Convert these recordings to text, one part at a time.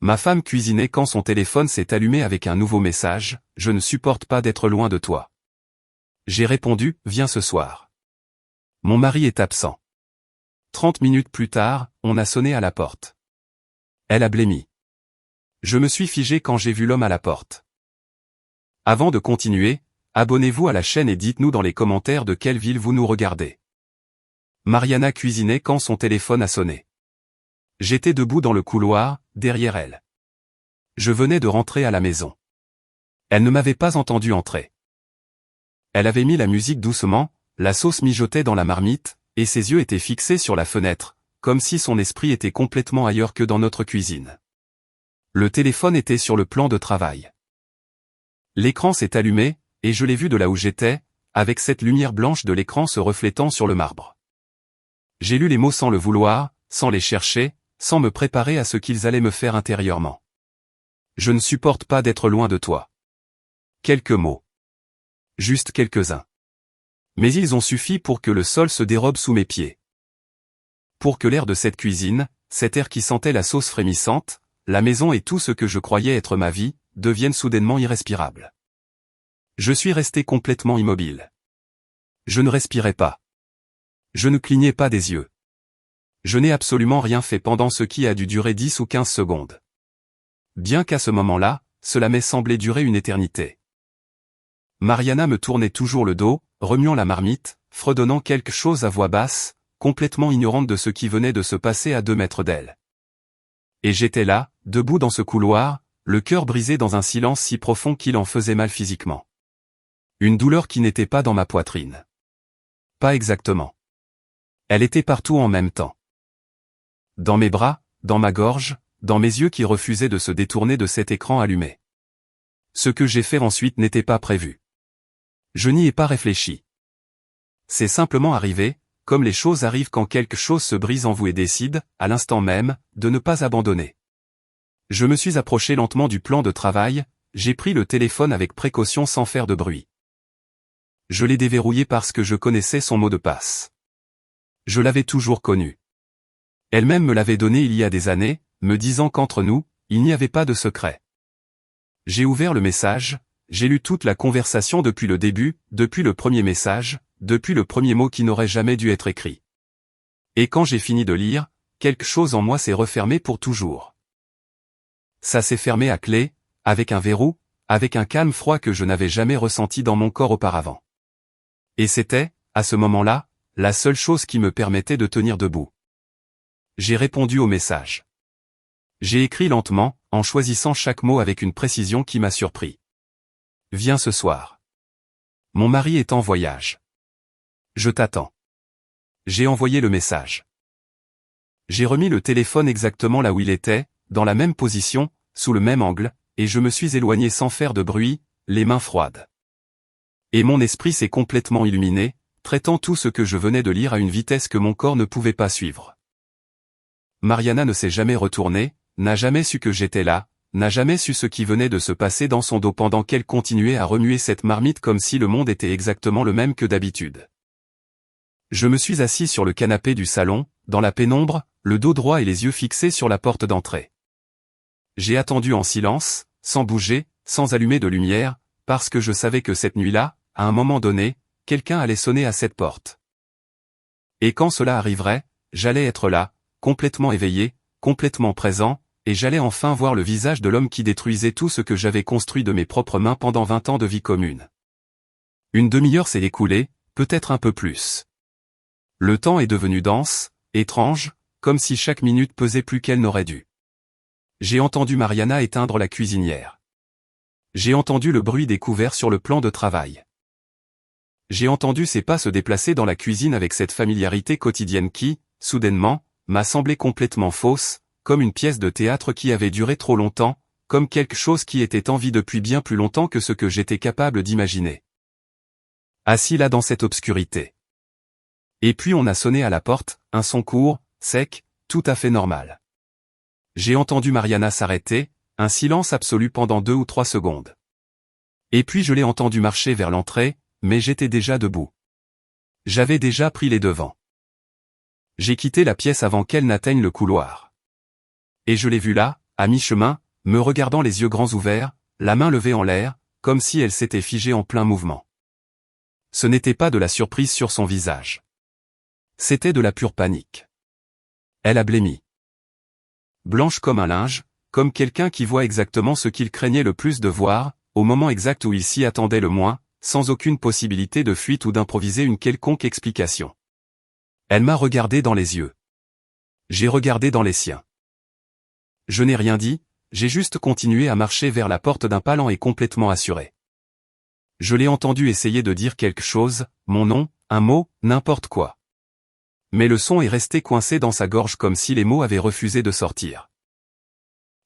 Ma femme cuisinait quand son téléphone s'est allumé avec un nouveau message, « Je ne supporte pas d'être loin de toi ». J'ai répondu, « Viens ce soir ». Mon mari est absent. 30 minutes plus tard, on a sonné à la porte. Elle a blêmi. Je me suis figé quand j'ai vu l'homme à la porte. Avant de continuer, abonnez-vous à la chaîne et dites-nous dans les commentaires de quelle ville vous nous regardez. Mariana cuisinait quand son téléphone a sonné. J'étais debout dans le couloir, derrière elle. Je venais de rentrer à la maison. Elle ne m'avait pas entendu entrer. Elle avait mis la musique doucement, la sauce mijotait dans la marmite, et ses yeux étaient fixés sur la fenêtre, comme si son esprit était complètement ailleurs que dans notre cuisine. Le téléphone était sur le plan de travail. L'écran s'est allumé, et je l'ai vu de là où j'étais, avec cette lumière blanche de l'écran se reflétant sur le marbre. J'ai lu les mots sans le vouloir, sans les chercher, sans me préparer à ce qu'ils allaient me faire intérieurement. Je ne supporte pas d'être loin de toi. Quelques mots. Juste quelques-uns. Mais ils ont suffi pour que le sol se dérobe sous mes pieds. Pour que l'air de cette cuisine, cet air qui sentait la sauce frémissante, la maison et tout ce que je croyais être ma vie, deviennent soudainement irrespirables. Je suis resté complètement immobile. Je ne respirais pas. Je ne clignais pas des yeux. Je n'ai absolument rien fait pendant ce qui a dû durer 10 ou 15 secondes. Bien qu'à ce moment-là, cela m'ait semblé durer une éternité. Mariana me tournait toujours le dos, remuant la marmite, fredonnant quelque chose à voix basse, complètement ignorante de ce qui venait de se passer à 2 mètres d'elle. Et j'étais là, debout dans ce couloir, le cœur brisé dans un silence si profond qu'il en faisait mal physiquement. Une douleur qui n'était pas dans ma poitrine. Pas exactement. Elle était partout en même temps. Dans mes bras, dans ma gorge, dans mes yeux qui refusaient de se détourner de cet écran allumé. Ce que j'ai fait ensuite n'était pas prévu. Je n'y ai pas réfléchi. C'est simplement arrivé, comme les choses arrivent quand quelque chose se brise en vous et décide, à l'instant même, de ne pas abandonner. Je me suis approché lentement du plan de travail, j'ai pris le téléphone avec précaution sans faire de bruit. Je l'ai déverrouillé parce que je connaissais son mot de passe. Je l'avais toujours connu. Elle-même me l'avait donné il y a des années, me disant qu'entre nous, il n'y avait pas de secret. J'ai ouvert le message, j'ai lu toute la conversation depuis le début, depuis le premier message, depuis le premier mot qui n'aurait jamais dû être écrit. Et quand j'ai fini de lire, quelque chose en moi s'est refermé pour toujours. Ça s'est fermé à clé, avec un verrou, avec un calme froid que je n'avais jamais ressenti dans mon corps auparavant. Et c'était, à ce moment-là, la seule chose qui me permettait de tenir debout. J'ai répondu au message. J'ai écrit lentement, en choisissant chaque mot avec une précision qui m'a surpris. Viens ce soir. Mon mari est en voyage. Je t'attends. J'ai envoyé le message. J'ai remis le téléphone exactement là où il était, dans la même position, sous le même angle, et je me suis éloigné sans faire de bruit, les mains froides. Et mon esprit s'est complètement illuminé, traitant tout ce que je venais de lire à une vitesse que mon corps ne pouvait pas suivre. Mariana ne s'est jamais retournée, n'a jamais su que j'étais là, n'a jamais su ce qui venait de se passer dans son dos pendant qu'elle continuait à remuer cette marmite comme si le monde était exactement le même que d'habitude. Je me suis assis sur le canapé du salon, dans la pénombre, le dos droit et les yeux fixés sur la porte d'entrée. J'ai attendu en silence, sans bouger, sans allumer de lumière, parce que je savais que cette nuit-là, à un moment donné, quelqu'un allait sonner à cette porte. Et quand cela arriverait, j'allais être là, complètement éveillé, complètement présent, et j'allais enfin voir le visage de l'homme qui détruisait tout ce que j'avais construit de mes propres mains pendant 20 ans de vie commune. Une demi-heure s'est écoulée, peut-être un peu plus. Le temps est devenu dense, étrange, comme si chaque minute pesait plus qu'elle n'aurait dû. J'ai entendu Mariana éteindre la cuisinière. J'ai entendu le bruit des couverts sur le plan de travail. J'ai entendu ses pas se déplacer dans la cuisine avec cette familiarité quotidienne qui, soudainement, m'a semblé complètement fausse, comme une pièce de théâtre qui avait duré trop longtemps, comme quelque chose qui était en vie depuis bien plus longtemps que ce que j'étais capable d'imaginer. Assis là dans cette obscurité. Et puis on a sonné à la porte, un son court, sec, tout à fait normal. J'ai entendu Mariana s'arrêter, un silence absolu pendant 2 ou 3 secondes. Et puis je l'ai entendu marcher vers l'entrée, mais j'étais déjà debout. J'avais déjà pris les devants. J'ai quitté la pièce avant qu'elle n'atteigne le couloir. Et je l'ai vue là, à mi-chemin, me regardant les yeux grands ouverts, la main levée en l'air, comme si elle s'était figée en plein mouvement. Ce n'était pas de la surprise sur son visage. C'était de la pure panique. Elle a blêmi. Blanche comme un linge, comme quelqu'un qui voit exactement ce qu'il craignait le plus de voir, au moment exact où il s'y attendait le moins, sans aucune possibilité de fuite ou d'improviser une quelconque explication. Elle m'a regardé dans les yeux. J'ai regardé dans les siens. Je n'ai rien dit, j'ai juste continué à marcher vers la porte d'un pas lent et complètement assuré. Je l'ai entendu essayer de dire quelque chose, mon nom, un mot, n'importe quoi. Mais le son est resté coincé dans sa gorge comme si les mots avaient refusé de sortir.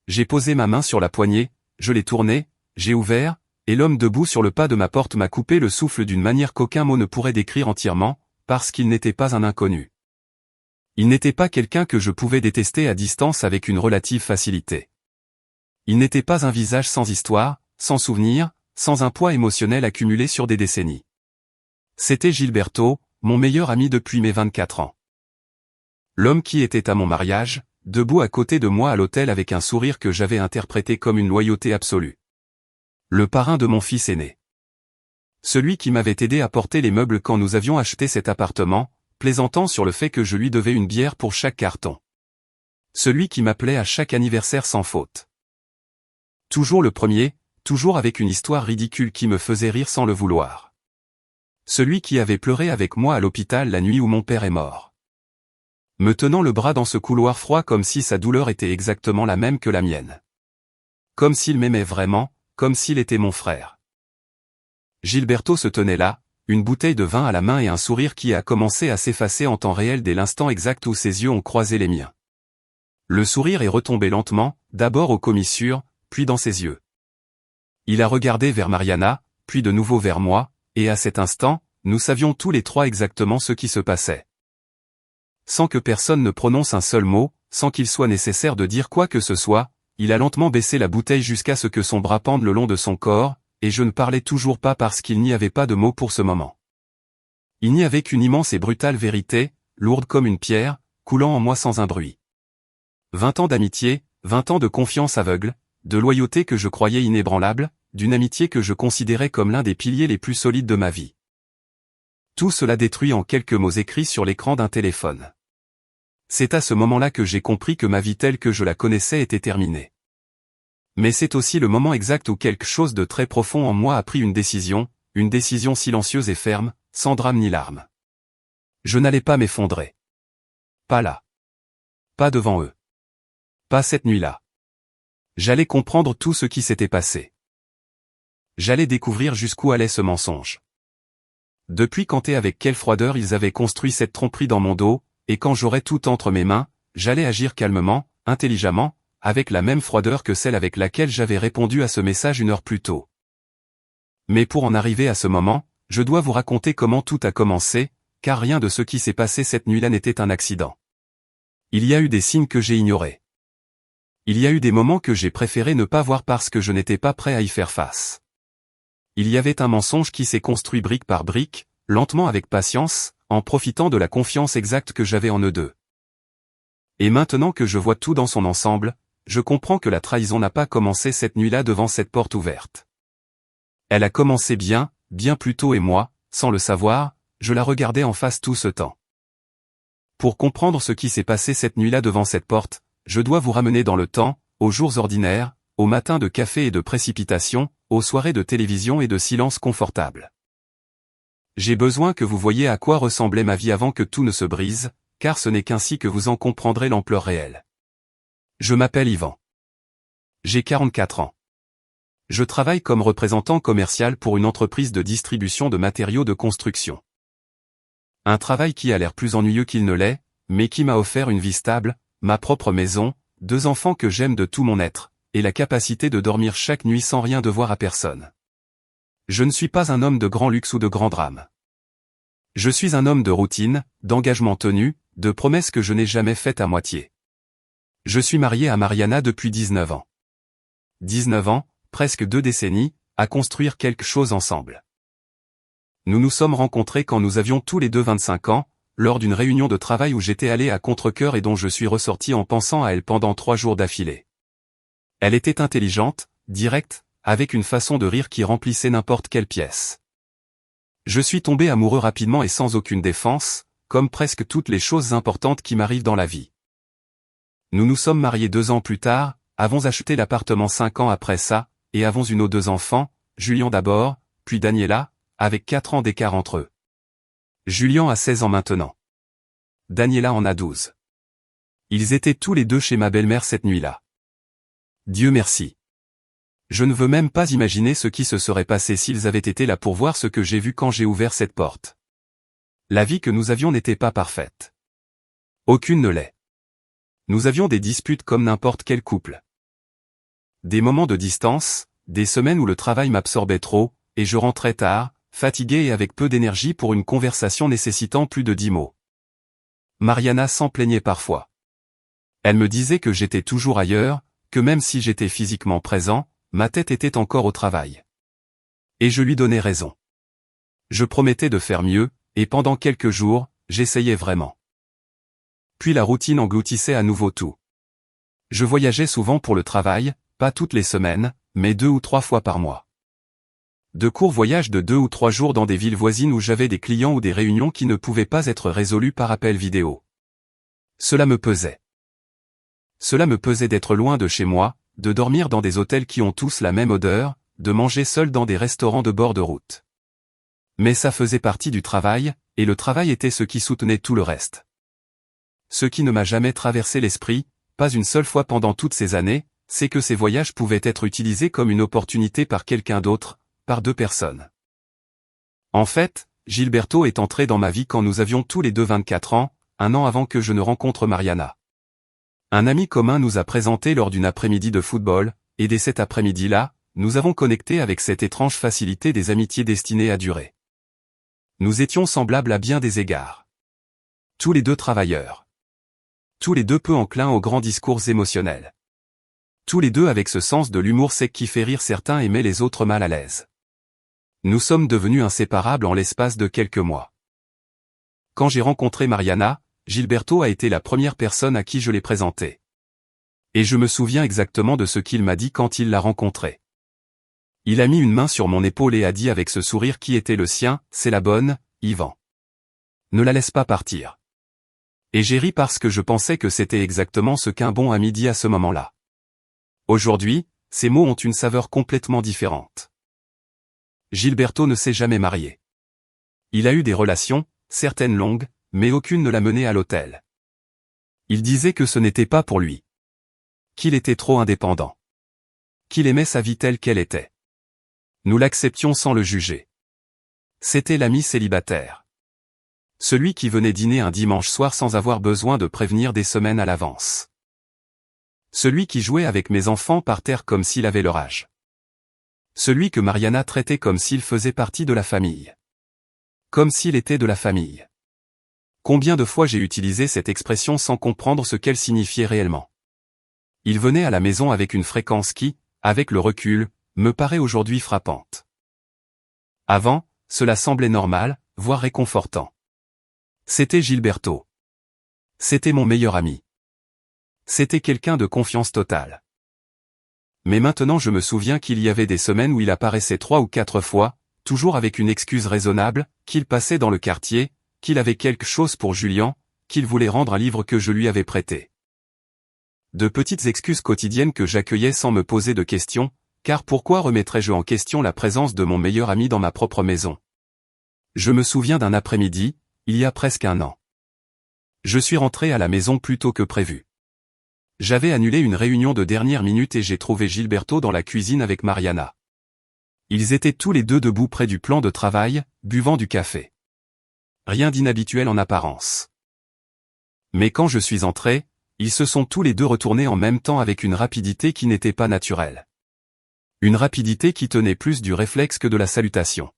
J'ai posé ma main sur la poignée, je l'ai tournée, j'ai ouvert, et l'homme debout sur le pas de ma porte m'a coupé le souffle d'une manière qu'aucun mot ne pourrait décrire entièrement, parce qu'il n'était pas un inconnu. Il n'était pas quelqu'un que je pouvais détester à distance avec une relative facilité. Il n'était pas un visage sans histoire, sans souvenir, sans un poids émotionnel accumulé sur des décennies. C'était Gilberto, mon meilleur ami depuis mes 24 ans. L'homme qui était à mon mariage, debout à côté de moi à l'hôtel avec un sourire que j'avais interprété comme une loyauté absolue. Le parrain de mon fils aîné. Celui qui m'avait aidé à porter les meubles quand nous avions acheté cet appartement, plaisantant sur le fait que je lui devais une bière pour chaque carton. Celui qui m'appelait à chaque anniversaire sans faute. Toujours le premier, toujours avec une histoire ridicule qui me faisait rire sans le vouloir. Celui qui avait pleuré avec moi à l'hôpital la nuit où mon père est mort. Me tenant le bras dans ce couloir froid comme si sa douleur était exactement la même que la mienne. Comme s'il m'aimait vraiment, comme s'il était mon frère. Gilberto se tenait là, une bouteille de vin à la main et un sourire qui a commencé à s'effacer en temps réel dès l'instant exact où ses yeux ont croisé les miens. Le sourire est retombé lentement, d'abord aux commissures, puis dans ses yeux. Il a regardé vers Mariana, puis de nouveau vers moi, et à cet instant, nous savions tous les trois exactement ce qui se passait. Sans que personne ne prononce un seul mot, sans qu'il soit nécessaire de dire quoi que ce soit, il a lentement baissé la bouteille jusqu'à ce que son bras pende le long de son corps, et je ne parlais toujours pas parce qu'il n'y avait pas de mots pour ce moment. Il n'y avait qu'une immense et brutale vérité, lourde comme une pierre, coulant en moi sans un bruit. 20 ans d'amitié, 20 ans de confiance aveugle, de loyauté que je croyais inébranlable, d'une amitié que je considérais comme l'un des piliers les plus solides de ma vie. Tout cela détruit en quelques mots écrits sur l'écran d'un téléphone. C'est à ce moment-là que j'ai compris que ma vie telle que je la connaissais était terminée. Mais c'est aussi le moment exact où quelque chose de très profond en moi a pris une décision silencieuse et ferme, sans drame ni larmes. Je n'allais pas m'effondrer. Pas là. Pas devant eux. Pas cette nuit-là. J'allais comprendre tout ce qui s'était passé. J'allais découvrir jusqu'où allait ce mensonge. Depuis quand et avec quelle froideur ils avaient construit cette tromperie dans mon dos, et quand j'aurais tout entre mes mains, j'allais agir calmement, intelligemment, avec la même froideur que celle avec laquelle j'avais répondu à ce message une heure plus tôt. Mais pour en arriver à ce moment, je dois vous raconter comment tout a commencé, car rien de ce qui s'est passé cette nuit-là n'était un accident. Il y a eu des signes que j'ai ignorés. Il y a eu des moments que j'ai préféré ne pas voir parce que je n'étais pas prêt à y faire face. Il y avait un mensonge qui s'est construit brique par brique, lentement avec patience, en profitant de la confiance exacte que j'avais en eux deux. Et maintenant que je vois tout dans son ensemble, je comprends que la trahison n'a pas commencé cette nuit-là devant cette porte ouverte. Elle a commencé bien plus tôt et moi, sans le savoir, je la regardais en face tout ce temps. Pour comprendre ce qui s'est passé cette nuit-là devant cette porte, je dois vous ramener dans le temps, aux jours ordinaires, aux matins de café et de précipitation, aux soirées de télévision et de silence confortable. J'ai besoin que vous voyiez à quoi ressemblait ma vie avant que tout ne se brise, car ce n'est qu'ainsi que vous en comprendrez l'ampleur réelle. Je m'appelle Yvan. J'ai 44 ans. Je travaille comme représentant commercial pour une entreprise de distribution de matériaux de construction. Un travail qui a l'air plus ennuyeux qu'il ne l'est, mais qui m'a offert une vie stable, ma propre maison, 2 enfants que j'aime de tout mon être, et la capacité de dormir chaque nuit sans rien devoir à personne. Je ne suis pas un homme de grand luxe ou de grand drame. Je suis un homme de routine, d'engagement tenu, de promesses que je n'ai jamais faites à moitié. Je suis marié à Mariana depuis 19 ans. 19 ans, presque 2 décennies, à construire quelque chose ensemble. Nous nous sommes rencontrés quand nous avions tous les deux 25 ans, lors d'une réunion de travail où j'étais allé à contre-cœur et dont je suis ressorti en pensant à elle pendant 3 jours d'affilée. Elle était intelligente, directe, avec une façon de rire qui remplissait n'importe quelle pièce. Je suis tombé amoureux rapidement et sans aucune défense, comme presque toutes les choses importantes qui m'arrivent dans la vie. Nous nous sommes mariés 2 ans plus tard, avons acheté l'appartement 5 ans après ça, et avons eu nos 2 enfants, Julien d'abord, puis Daniela, avec 4 ans d'écart entre eux. Julien a 16 ans maintenant. Daniela en a 12. Ils étaient tous les deux chez ma belle-mère cette nuit-là. Dieu merci. Je ne veux même pas imaginer ce qui se serait passé s'ils avaient été là pour voir ce que j'ai vu quand j'ai ouvert cette porte. La vie que nous avions n'était pas parfaite. Aucune ne l'est. Nous avions des disputes comme n'importe quel couple. Des moments de distance, des semaines où le travail m'absorbait trop, et je rentrais tard, fatigué et avec peu d'énergie pour une conversation nécessitant plus de 10 mots. Mariana s'en plaignait parfois. Elle me disait que j'étais toujours ailleurs, que même si j'étais physiquement présent, ma tête était encore au travail. Et je lui donnais raison. Je promettais de faire mieux, et pendant quelques jours, j'essayais vraiment. Puis la routine engloutissait à nouveau tout. Je voyageais souvent pour le travail, pas toutes les semaines, mais 2 ou 3 fois par mois. De courts voyages de 2 ou 3 jours dans des villes voisines où j'avais des clients ou des réunions qui ne pouvaient pas être résolues par appel vidéo. Cela me pesait. Cela me pesait d'être loin de chez moi, de dormir dans des hôtels qui ont tous la même odeur, de manger seul dans des restaurants de bord de route. Mais ça faisait partie du travail, et le travail était ce qui soutenait tout le reste. Ce qui ne m'a jamais traversé l'esprit, pas une seule fois pendant toutes ces années, c'est que ces voyages pouvaient être utilisés comme une opportunité par quelqu'un d'autre, par 2 personnes. En fait, Gilberto est entré dans ma vie quand nous avions tous les deux 24 ans, 1 an avant que je ne rencontre Mariana. Un ami commun nous a présenté lors d'une après-midi de football, et dès cet après-midi-là, nous avons connecté avec cette étrange facilité des amitiés destinées à durer. Nous étions semblables à bien des égards. Tous les deux travailleurs. Tous les deux peu enclins aux grands discours émotionnels. Tous les deux avec ce sens de l'humour sec qui fait rire certains et met les autres mal à l'aise. Nous sommes devenus inséparables en l'espace de quelques mois. Quand j'ai rencontré Mariana, Gilberto a été la première personne à qui je l'ai présentée. Et je me souviens exactement de ce qu'il m'a dit quand il l'a rencontrée. Il a mis une main sur mon épaule et a dit avec ce sourire qui était le sien, « C'est la bonne, Yvan. Ne la laisse pas partir. » Et j'ai ri parce que je pensais que c'était exactement ce qu'un bon ami dit à ce moment-là. Aujourd'hui, ces mots ont une saveur complètement différente. Gilberto ne s'est jamais marié. Il a eu des relations, certaines longues, mais aucune ne l'a mené à l'hôtel. Il disait que ce n'était pas pour lui. Qu'il était trop indépendant. Qu'il aimait sa vie telle qu'elle était. Nous l'acceptions sans le juger. C'était l'ami célibataire. Celui qui venait dîner un dimanche soir sans avoir besoin de prévenir des semaines à l'avance. Celui qui jouait avec mes enfants par terre comme s'il avait leur âge. Celui que Mariana traitait comme s'il faisait partie de la famille. Comme s'il était de la famille. Combien de fois j'ai utilisé cette expression sans comprendre ce qu'elle signifiait réellement. Il venait à la maison avec une fréquence qui, avec le recul, me paraît aujourd'hui frappante. Avant, cela semblait normal, voire réconfortant. C'était Gilberto. C'était mon meilleur ami. C'était quelqu'un de confiance totale. Mais maintenant je me souviens qu'il y avait des semaines où il apparaissait 3 ou 4 fois, toujours avec une excuse raisonnable, qu'il passait dans le quartier, qu'il avait quelque chose pour Julien, qu'il voulait rendre un livre que je lui avais prêté. De petites excuses quotidiennes que j'accueillais sans me poser de questions, car pourquoi remettrais-je en question la présence de mon meilleur ami dans ma propre maison? Je me souviens d'un après-midi, il y a presque 1 an. Je suis rentré à la maison plus tôt que prévu. J'avais annulé une réunion de dernière minute et j'ai trouvé Gilberto dans la cuisine avec Mariana. Ils étaient tous les deux debout près du plan de travail, buvant du café. Rien d'inhabituel en apparence. Mais quand je suis entré, ils se sont tous les deux retournés en même temps avec une rapidité qui n'était pas naturelle. Une rapidité qui tenait plus du réflexe que de la salutation.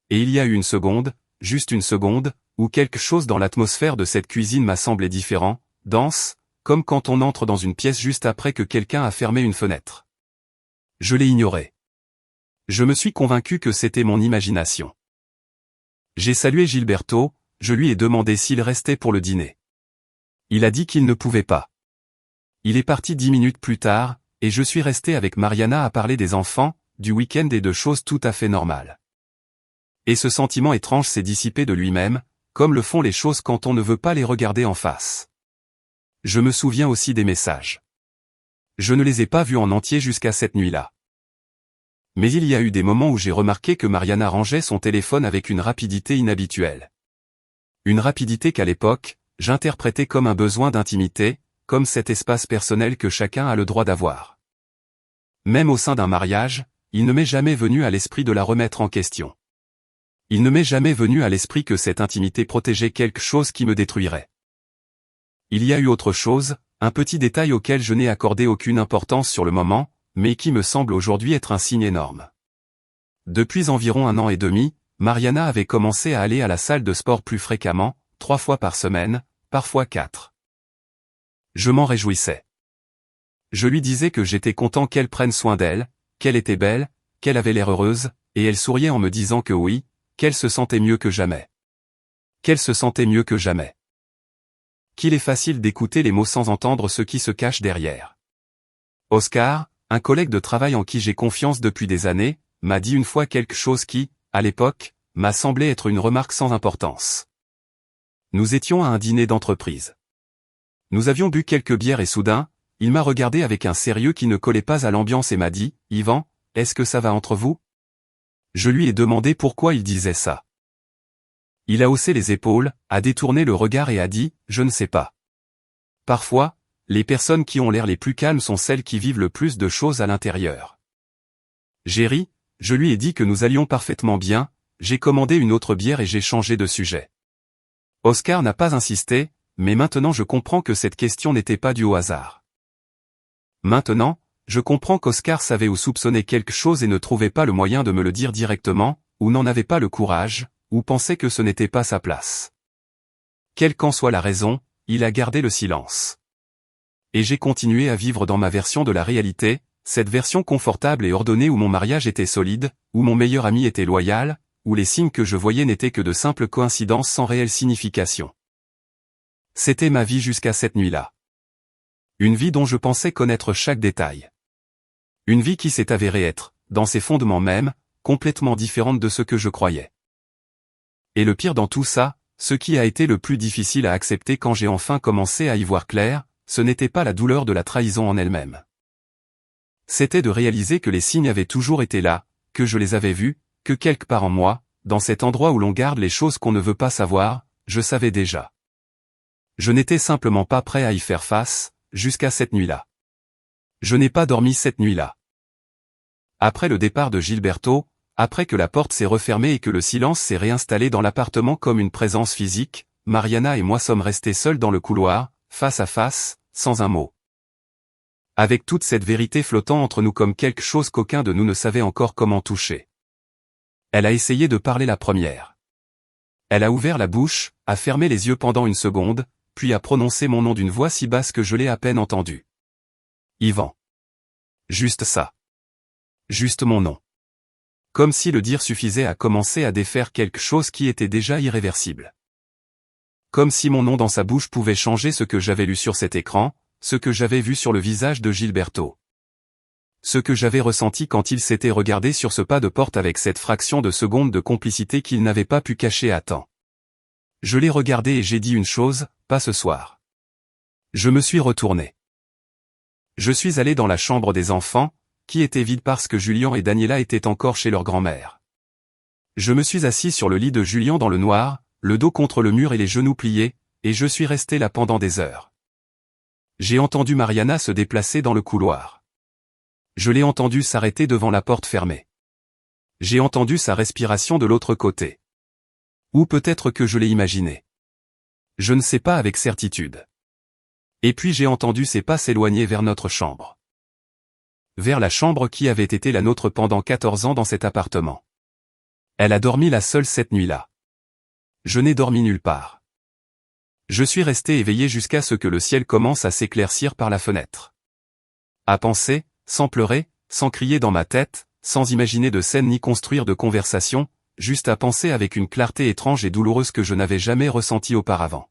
Et il y a eu une seconde, juste une seconde, où quelque chose dans l'atmosphère de cette cuisine m'a semblé différent, dense, comme quand on entre dans une pièce juste après que quelqu'un a fermé une fenêtre. Je l'ai ignoré. Je me suis convaincu que c'était mon imagination. J'ai salué Gilberto, je lui ai demandé s'il restait pour le dîner. Il a dit qu'il ne pouvait pas. Il est parti 10 minutes plus tard, et je suis resté avec Mariana à parler des enfants, du week-end et de choses tout à fait normales. Et ce sentiment étrange s'est dissipé de lui-même, comme le font les choses quand on ne veut pas les regarder en face. Je me souviens aussi des messages. Je ne les ai pas vus en entier jusqu'à cette nuit-là. Mais il y a eu des moments où j'ai remarqué que Mariana rangeait son téléphone avec une rapidité inhabituelle. Une rapidité qu'à l'époque, j'interprétais comme un besoin d'intimité, comme cet espace personnel que chacun a le droit d'avoir. Même au sein d'un mariage, il ne m'est jamais venu à l'esprit de la remettre en question. Il ne m'est jamais venu à l'esprit que cette intimité protégeait quelque chose qui me détruirait. Il y a eu autre chose, un petit détail auquel je n'ai accordé aucune importance sur le moment, mais qui me semble aujourd'hui être un signe énorme. Depuis environ 1 an et demi, Mariana avait commencé à aller à la salle de sport plus fréquemment, 3 fois par semaine, parfois 4. Je m'en réjouissais. Je lui disais que j'étais content qu'elle prenne soin d'elle, qu'elle était belle, qu'elle avait l'air heureuse, et elle souriait en me disant que oui, qu'elle se sentait mieux que jamais. Qu'elle se sentait mieux que jamais. Qu'il est facile d'écouter les mots sans entendre ce qui se cache derrière. Oscar, un collègue de travail en qui j'ai confiance depuis des années, m'a dit une fois quelque chose qui, à l'époque, m'a semblé être une remarque sans importance. Nous étions à un dîner d'entreprise. Nous avions bu quelques bières et soudain, il m'a regardé avec un sérieux qui ne collait pas à l'ambiance et m'a dit « Yvan, est-ce que ça va entre vous ?» Je lui ai demandé pourquoi il disait ça. Il a haussé les épaules, a détourné le regard et a dit « Je ne sais pas. » Parfois, les personnes qui ont l'air les plus calmes sont celles qui vivent le plus de choses à l'intérieur. J'ai ri, je lui ai dit que nous allions parfaitement bien, j'ai commandé une autre bière et j'ai changé de sujet. Oscar n'a pas insisté, mais maintenant je comprends que cette question n'était pas due au hasard. Maintenant, je comprends qu'Oscar savait ou soupçonnait quelque chose et ne trouvait pas le moyen de me le dire directement, ou n'en avait pas le courage, ou pensait que ce n'était pas sa place. Quelle qu'en soit la raison, il a gardé le silence. Et j'ai continué à vivre dans ma version de la réalité, cette version confortable et ordonnée où mon mariage était solide, où mon meilleur ami était loyal, où les signes que je voyais n'étaient que de simples coïncidences sans réelle signification. C'était ma vie jusqu'à cette nuit-là. Une vie dont je pensais connaître chaque détail. Une vie qui s'est avérée être, dans ses fondements mêmes, complètement différente de ce que je croyais. Et le pire dans tout ça, ce qui a été le plus difficile à accepter quand j'ai enfin commencé à y voir clair, ce n'était pas la douleur de la trahison en elle-même. C'était de réaliser que les signes avaient toujours été là, que je les avais vus, que quelque part en moi, dans cet endroit où l'on garde les choses qu'on ne veut pas savoir, je savais déjà. Je n'étais simplement pas prêt à y faire face, jusqu'à cette nuit-là. Je n'ai pas dormi cette nuit-là. Après le départ de Gilberto, après que la porte s'est refermée et que le silence s'est réinstallé dans l'appartement comme une présence physique, Mariana et moi sommes restés seuls dans le couloir, face à face, sans un mot. Avec toute cette vérité flottant entre nous comme quelque chose qu'aucun de nous ne savait encore comment toucher. Elle a essayé de parler la première. Elle a ouvert la bouche, a fermé les yeux pendant une seconde, puis a prononcé mon nom d'une voix si basse que je l'ai à peine entendu. Yvan. Juste ça. Juste mon nom. Comme si le dire suffisait à commencer à défaire quelque chose qui était déjà irréversible. Comme si mon nom dans sa bouche pouvait changer ce que j'avais lu sur cet écran, ce que j'avais vu sur le visage de Gilberto. Ce que j'avais ressenti quand il s'était regardé sur ce pas de porte avec cette fraction de seconde de complicité qu'il n'avait pas pu cacher à temps. Je l'ai regardé et j'ai dit une chose, pas ce soir. Je me suis retourné. Je suis allé dans la chambre des enfants, qui était vide parce que Julien et Daniela étaient encore chez leur grand-mère. Je me suis assis sur le lit de Julien dans le noir, le dos contre le mur et les genoux pliés, et je suis resté là pendant des heures. J'ai entendu Mariana se déplacer dans le couloir. Je l'ai entendue s'arrêter devant la porte fermée. J'ai entendu sa respiration de l'autre côté. Ou peut-être que je l'ai imaginé. Je ne sais pas avec certitude. Et puis j'ai entendu ses pas s'éloigner vers notre chambre. Vers la chambre qui avait été la nôtre pendant 14 ans dans cet appartement. Elle a dormi la seule cette nuit-là. Je n'ai dormi nulle part. Je suis resté éveillé jusqu'à ce que le ciel commence à s'éclaircir par la fenêtre. À penser, sans pleurer, sans crier dans ma tête, sans imaginer de scène ni construire de conversation, juste à penser avec une clarté étrange et douloureuse que je n'avais jamais ressentie auparavant.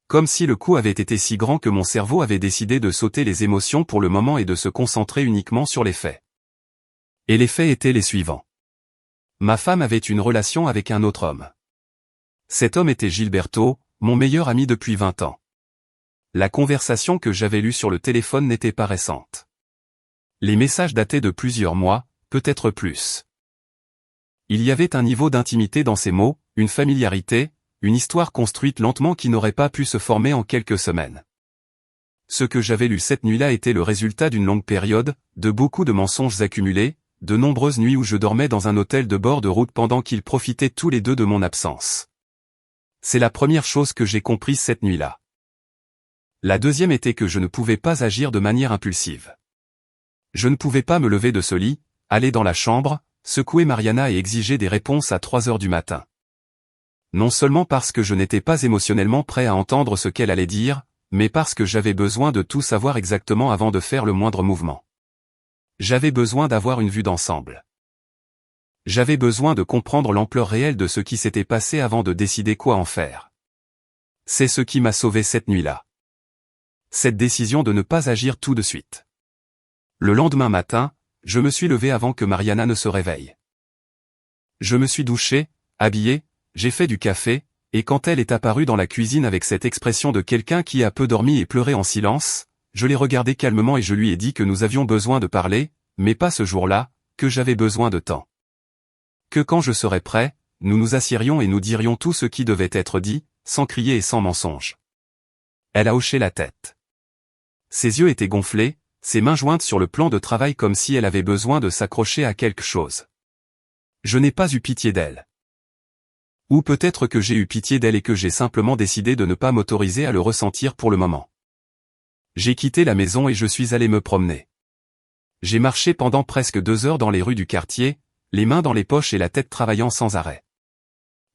Comme si le coup avait été si grand que mon cerveau avait décidé de sauter les émotions pour le moment et de se concentrer uniquement sur les faits. Et les faits étaient les suivants. Ma femme avait une relation avec un autre homme. Cet homme était Gilberto, mon meilleur ami depuis 20 ans. La conversation que j'avais lue sur le téléphone n'était pas récente. Les messages dataient de plusieurs mois, peut-être plus. Il y avait un niveau d'intimité dans ces mots, une familiarité, une histoire construite lentement qui n'aurait pas pu se former en quelques semaines. Ce que j'avais lu cette nuit-là était le résultat d'une longue période, de beaucoup de mensonges accumulés, de nombreuses nuits où je dormais dans un hôtel de bord de route pendant qu'ils profitaient tous les deux de mon absence. C'est la première chose que j'ai comprise cette nuit-là. La deuxième était que je ne pouvais pas agir de manière impulsive. Je ne pouvais pas me lever de ce lit, aller dans la chambre, secouer Mariana et exiger des réponses à 3 heures du matin. Non seulement parce que je n'étais pas émotionnellement prêt à entendre ce qu'elle allait dire, mais parce que j'avais besoin de tout savoir exactement avant de faire le moindre mouvement. J'avais besoin d'avoir une vue d'ensemble. J'avais besoin de comprendre l'ampleur réelle de ce qui s'était passé avant de décider quoi en faire. C'est ce qui m'a sauvé cette nuit-là. Cette décision de ne pas agir tout de suite. Le lendemain matin, je me suis levé avant que Mariana ne se réveille. Je me suis douché, habillé, j'ai fait du café, et quand elle est apparue dans la cuisine avec cette expression de quelqu'un qui a peu dormi et pleuré en silence, je l'ai regardée calmement et je lui ai dit que nous avions besoin de parler, mais pas ce jour-là, que j'avais besoin de temps. Que quand je serais prêt, nous nous assiérions et nous dirions tout ce qui devait être dit, sans crier et sans mensonge. Elle a hoché la tête. Ses yeux étaient gonflés, ses mains jointes sur le plan de travail comme si elle avait besoin de s'accrocher à quelque chose. Je n'ai pas eu pitié d'elle. Ou peut-être que j'ai eu pitié d'elle et que j'ai simplement décidé de ne pas m'autoriser à le ressentir pour le moment. J'ai quitté la maison et je suis allé me promener. J'ai marché pendant presque 2 heures dans les rues du quartier, les mains dans les poches et la tête travaillant sans arrêt.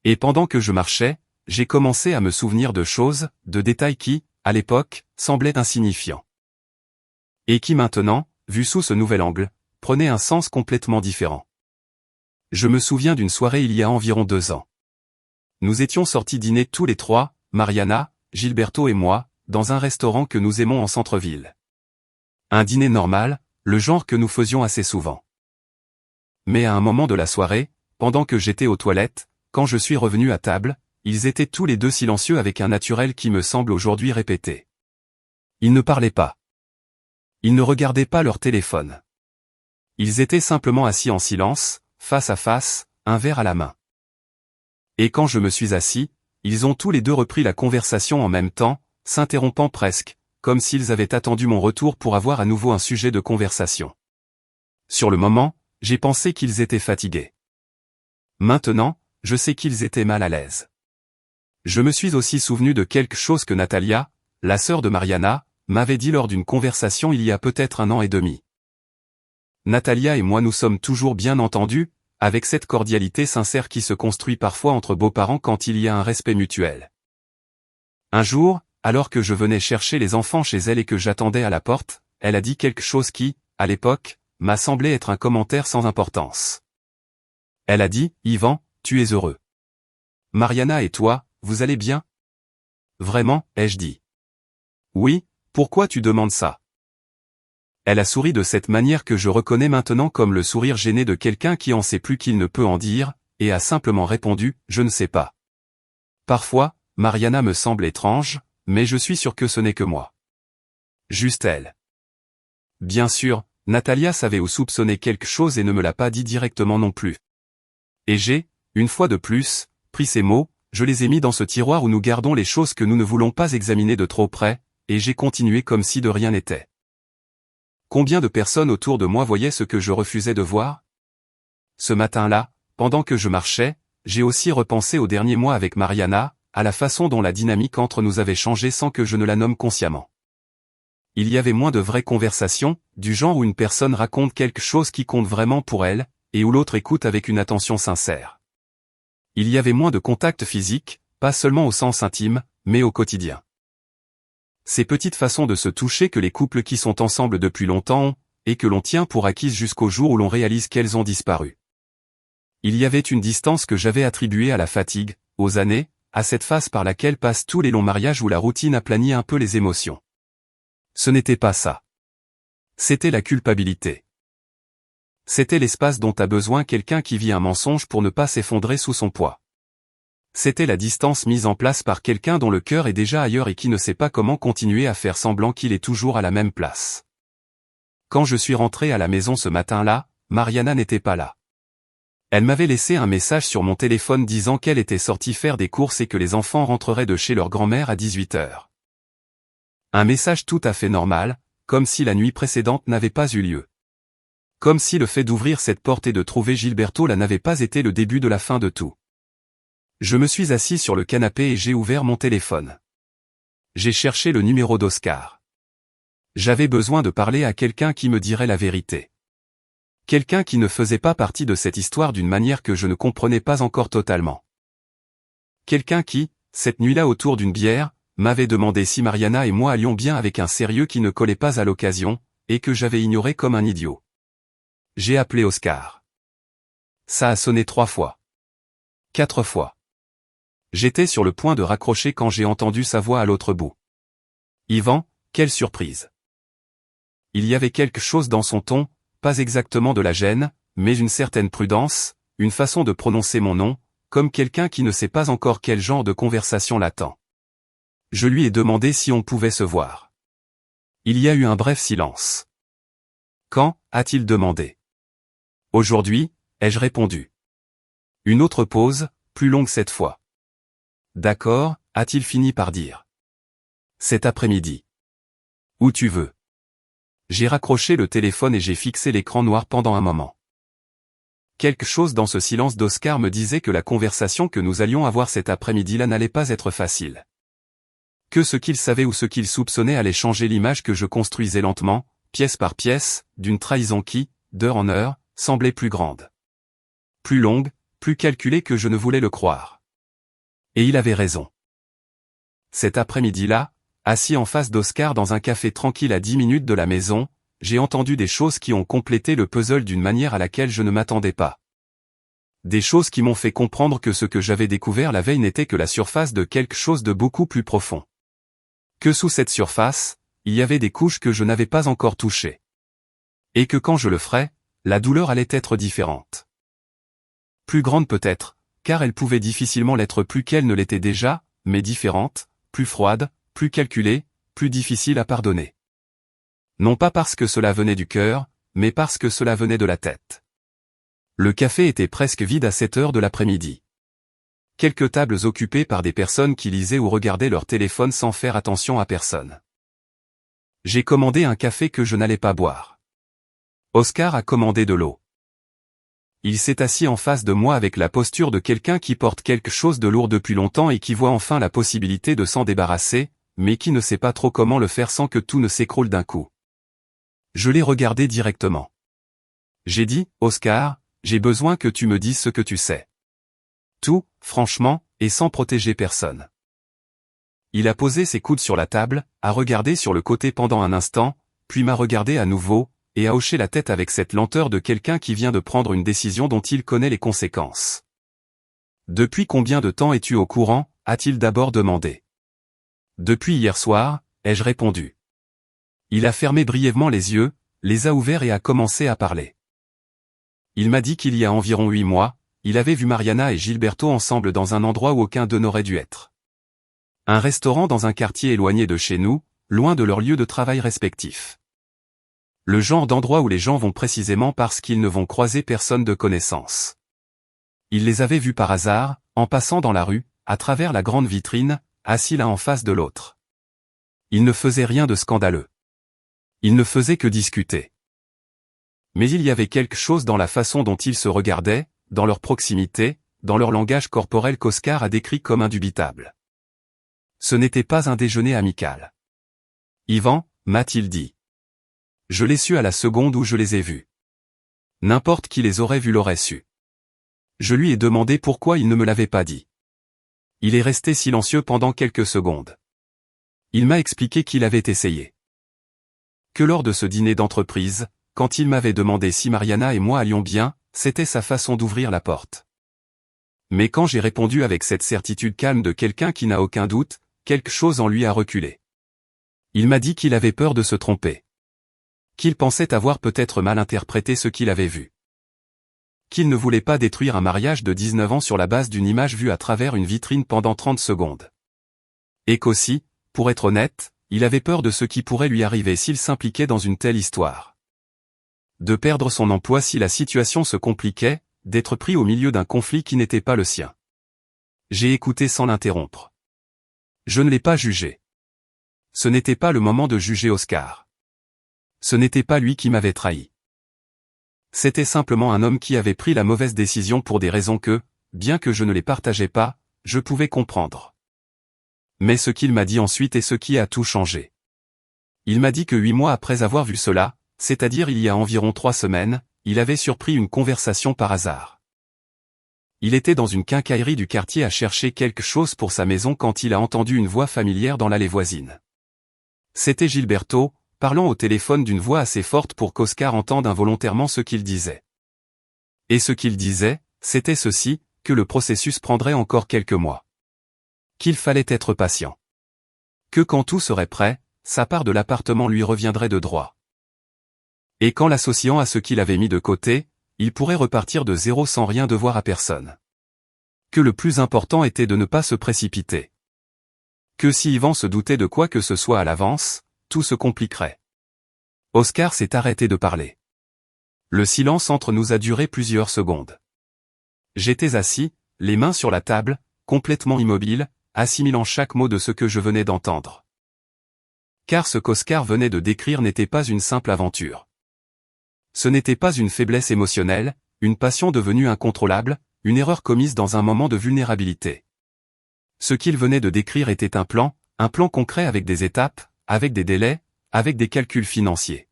Et pendant que je marchais, j'ai commencé à me souvenir de choses, de détails qui, à l'époque, semblaient insignifiants. Et qui maintenant, vus sous ce nouvel angle, prenaient un sens complètement différent. Je me souviens d'une soirée il y a environ 2 ans. Nous étions sortis dîner tous les trois, Mariana, Gilberto et moi, dans un restaurant que nous aimons en centre-ville. Un dîner normal, le genre que nous faisions assez souvent. Mais à un moment de la soirée, pendant que j'étais aux toilettes, quand je suis revenu à table, ils étaient tous les deux silencieux avec un naturel qui me semble aujourd'hui répété. Ils ne parlaient pas. Ils ne regardaient pas leur téléphone. Ils étaient simplement assis en silence, face à face, un verre à la main. Et quand je me suis assis, ils ont tous les deux repris la conversation en même temps, s'interrompant presque, comme s'ils avaient attendu mon retour pour avoir à nouveau un sujet de conversation. Sur le moment, j'ai pensé qu'ils étaient fatigués. Maintenant, je sais qu'ils étaient mal à l'aise. Je me suis aussi souvenu de quelque chose que Natalia, la sœur de Mariana, m'avait dit lors d'une conversation il y a peut-être 1 an et demi. Natalia et moi nous sommes toujours bien entendus, avec cette cordialité sincère qui se construit parfois entre beaux-parents quand il y a un respect mutuel. Un jour, alors que je venais chercher les enfants chez elle et que j'attendais à la porte, elle a dit quelque chose qui, à l'époque, m'a semblé être un commentaire sans importance. Elle a dit, « Yvan, tu es heureux. Mariana et toi, vous allez bien ? » Vraiment, ai-je dit. « Oui, pourquoi tu demandes ça ? » Elle a souri de cette manière que je reconnais maintenant comme le sourire gêné de quelqu'un qui en sait plus qu'il ne peut en dire, et a simplement répondu, « Je ne sais pas. » Parfois, Mariana me semble étrange, mais je suis sûr que ce n'est que moi. Juste elle. Bien sûr, Natalia savait ou soupçonnait quelque chose et ne me l'a pas dit directement non plus. Et j'ai, une fois de plus, pris ces mots, je les ai mis dans ce tiroir où nous gardons les choses que nous ne voulons pas examiner de trop près, et j'ai continué comme si de rien n'était. Combien de personnes autour de moi voyaient ce que je refusais de voir ? Ce matin-là, pendant que je marchais, j'ai aussi repensé aux derniers mois avec Mariana, à la façon dont la dynamique entre nous avait changé sans que je ne la nomme consciemment. Il y avait moins de vraies conversations, du genre où une personne raconte quelque chose qui compte vraiment pour elle, et où l'autre écoute avec une attention sincère. Il y avait moins de contact physique, pas seulement au sens intime, mais au quotidien. Ces petites façons de se toucher que les couples qui sont ensemble depuis longtemps ont, et que l'on tient pour acquises jusqu'au jour où l'on réalise qu'elles ont disparu. Il y avait une distance que j'avais attribuée à la fatigue, aux années, à cette phase par laquelle passent tous les longs mariages où la routine aplanit un peu les émotions. Ce n'était pas ça. C'était la culpabilité. C'était l'espace dont a besoin quelqu'un qui vit un mensonge pour ne pas s'effondrer sous son poids. C'était la distance mise en place par quelqu'un dont le cœur est déjà ailleurs et qui ne sait pas comment continuer à faire semblant qu'il est toujours à la même place. Quand je suis rentré à la maison ce matin-là, Mariana n'était pas là. Elle m'avait laissé un message sur mon téléphone disant qu'elle était sortie faire des courses et que les enfants rentreraient de chez leur grand-mère à 18h. Un message tout à fait normal, comme si la nuit précédente n'avait pas eu lieu. Comme si le fait d'ouvrir cette porte et de trouver Gilberto là n'avait pas été le début de la fin de tout. Je me suis assis sur le canapé et j'ai ouvert mon téléphone. J'ai cherché le numéro d'Oscar. J'avais besoin de parler à quelqu'un qui me dirait la vérité. Quelqu'un qui ne faisait pas partie de cette histoire d'une manière que je ne comprenais pas encore totalement. Quelqu'un qui, cette nuit-là autour d'une bière, m'avait demandé si Mariana et moi allions bien avec un sérieux qui ne collait pas à l'occasion, et que j'avais ignoré comme un idiot. J'ai appelé Oscar. Ça a sonné 3 fois. 4 fois. J'étais sur le point de raccrocher quand j'ai entendu sa voix à l'autre bout. Yvan, quelle surprise. Il y avait quelque chose dans son ton, pas exactement de la gêne, mais une certaine prudence, une façon de prononcer mon nom, comme quelqu'un qui ne sait pas encore quel genre de conversation l'attend. Je lui ai demandé si on pouvait se voir. Il y a eu un bref silence. Quand, a-t-il demandé. Aujourd'hui, ai-je répondu. Une autre pause, plus longue cette fois. D'accord, a-t-il fini par dire. Cet après-midi. Où tu veux. J'ai raccroché le téléphone et j'ai fixé l'écran noir pendant un moment. Quelque chose dans ce silence d'Oscar me disait que la conversation que nous allions avoir cet après-midi-là n'allait pas être facile. Que ce qu'il savait ou ce qu'il soupçonnait allait changer l'image que je construisais lentement, pièce par pièce, d'une trahison qui, d'heure en heure, semblait plus grande. Plus longue, plus calculée que je ne voulais le croire. Et il avait raison. Cet après-midi-là, assis en face d'Oscar dans un café tranquille à 10 minutes de la maison, j'ai entendu des choses qui ont complété le puzzle d'une manière à laquelle je ne m'attendais pas. Des choses qui m'ont fait comprendre que ce que j'avais découvert la veille n'était que la surface de quelque chose de beaucoup plus profond. Que sous cette surface, il y avait des couches que je n'avais pas encore touchées. Et que quand je le ferais, la douleur allait être différente. Plus grande peut-être, car elle pouvait difficilement l'être plus qu'elle ne l'était déjà, mais différente, plus froide, plus calculée, plus difficile à pardonner. Non pas parce que cela venait du cœur, mais parce que cela venait de la tête. Le café était presque vide à cette heure de l'après-midi. Quelques tables occupées par des personnes qui lisaient ou regardaient leur téléphone sans faire attention à personne. J'ai commandé un café que je n'allais pas boire. Oscar a commandé de l'eau. Il s'est assis en face de moi avec la posture de quelqu'un qui porte quelque chose de lourd depuis longtemps et qui voit enfin la possibilité de s'en débarrasser, mais qui ne sait pas trop comment le faire sans que tout ne s'écroule d'un coup. Je l'ai regardé directement. J'ai dit, Oscar, j'ai besoin que tu me dises ce que tu sais. Tout, franchement, et sans protéger personne. Il a posé ses coudes sur la table, a regardé sur le côté pendant un instant, puis m'a regardé à nouveau, et a hoché la tête avec cette lenteur de quelqu'un qui vient de prendre une décision dont il connaît les conséquences. Depuis combien de temps es-tu au courant, a-t-il d'abord demandé. Depuis hier soir, ai-je répondu. Il a fermé brièvement les yeux, les a ouverts et a commencé à parler. Il m'a dit qu'il y a environ 8 mois, il avait vu Mariana et Gilberto ensemble dans un endroit où aucun d'eux n'aurait dû être. Un restaurant dans un quartier éloigné de chez nous, loin de leur lieu de travail respectif. Le genre d'endroit où les gens vont précisément parce qu'ils ne vont croiser personne de connaissance. Il les avait vus par hasard, en passant dans la rue, à travers la grande vitrine, assis l'un en face de l'autre. Ils ne faisaient rien de scandaleux. Ils ne faisaient que discuter. Mais il y avait quelque chose dans la façon dont ils se regardaient, dans leur proximité, dans leur langage corporel qu'Oscar a décrit comme indubitable. Ce n'était pas un déjeuner amical. Yvan, m'a-t-il dit. Je l'ai su à la seconde où je les ai vus. N'importe qui les aurait vus l'aurait su. Je lui ai demandé pourquoi il ne me l'avait pas dit. Il est resté silencieux pendant quelques secondes. Il m'a expliqué qu'il avait essayé. Que lors de ce dîner d'entreprise, quand il m'avait demandé si Mariana et moi allions bien, c'était sa façon d'ouvrir la porte. Mais quand j'ai répondu avec cette certitude calme de quelqu'un qui n'a aucun doute, quelque chose en lui a reculé. Il m'a dit qu'il avait peur de se tromper. Qu'il pensait avoir peut-être mal interprété ce qu'il avait vu. Qu'il ne voulait pas détruire un mariage de 19 ans sur la base d'une image vue à travers une vitrine pendant 30 secondes. Et qu'aussi, pour être honnête, il avait peur de ce qui pourrait lui arriver s'il s'impliquait dans une telle histoire. De perdre son emploi si la situation se compliquait, d'être pris au milieu d'un conflit qui n'était pas le sien. J'ai écouté sans l'interrompre. Je ne l'ai pas jugé. Ce n'était pas le moment de juger Oscar. Ce n'était pas lui qui m'avait trahi. C'était simplement un homme qui avait pris la mauvaise décision pour des raisons que, bien que je ne les partageais pas, je pouvais comprendre. Mais ce qu'il m'a dit ensuite est ce qui a tout changé. Il m'a dit que 8 mois après avoir vu cela, c'est-à-dire il y a environ 3 semaines, il avait surpris une conversation par hasard. Il était dans une quincaillerie du quartier à chercher quelque chose pour sa maison quand il a entendu une voix familière dans l'allée voisine. C'était Gilberto, parlant au téléphone d'une voix assez forte pour qu'Oscar entende involontairement ce qu'il disait. Et ce qu'il disait, c'était ceci, que le processus prendrait encore quelques mois. Qu'il fallait être patient. Que quand tout serait prêt, sa part de l'appartement lui reviendrait de droit. Et qu'en l'associant à ce qu'il avait mis de côté, il pourrait repartir de zéro sans rien devoir à personne. Que le plus important était de ne pas se précipiter. Que si Yvan se doutait de quoi que ce soit à l'avance, tout se compliquerait. Oscar s'est arrêté de parler. Le silence entre nous a duré plusieurs secondes. J'étais assis, les mains sur la table, complètement immobile, assimilant chaque mot de ce que je venais d'entendre. Car ce qu'Oscar venait de décrire n'était pas une simple aventure. Ce n'était pas une faiblesse émotionnelle, une passion devenue incontrôlable, une erreur commise dans un moment de vulnérabilité. Ce qu'il venait de décrire était un plan concret avec des étapes, avec des délais, avec des calculs financiers.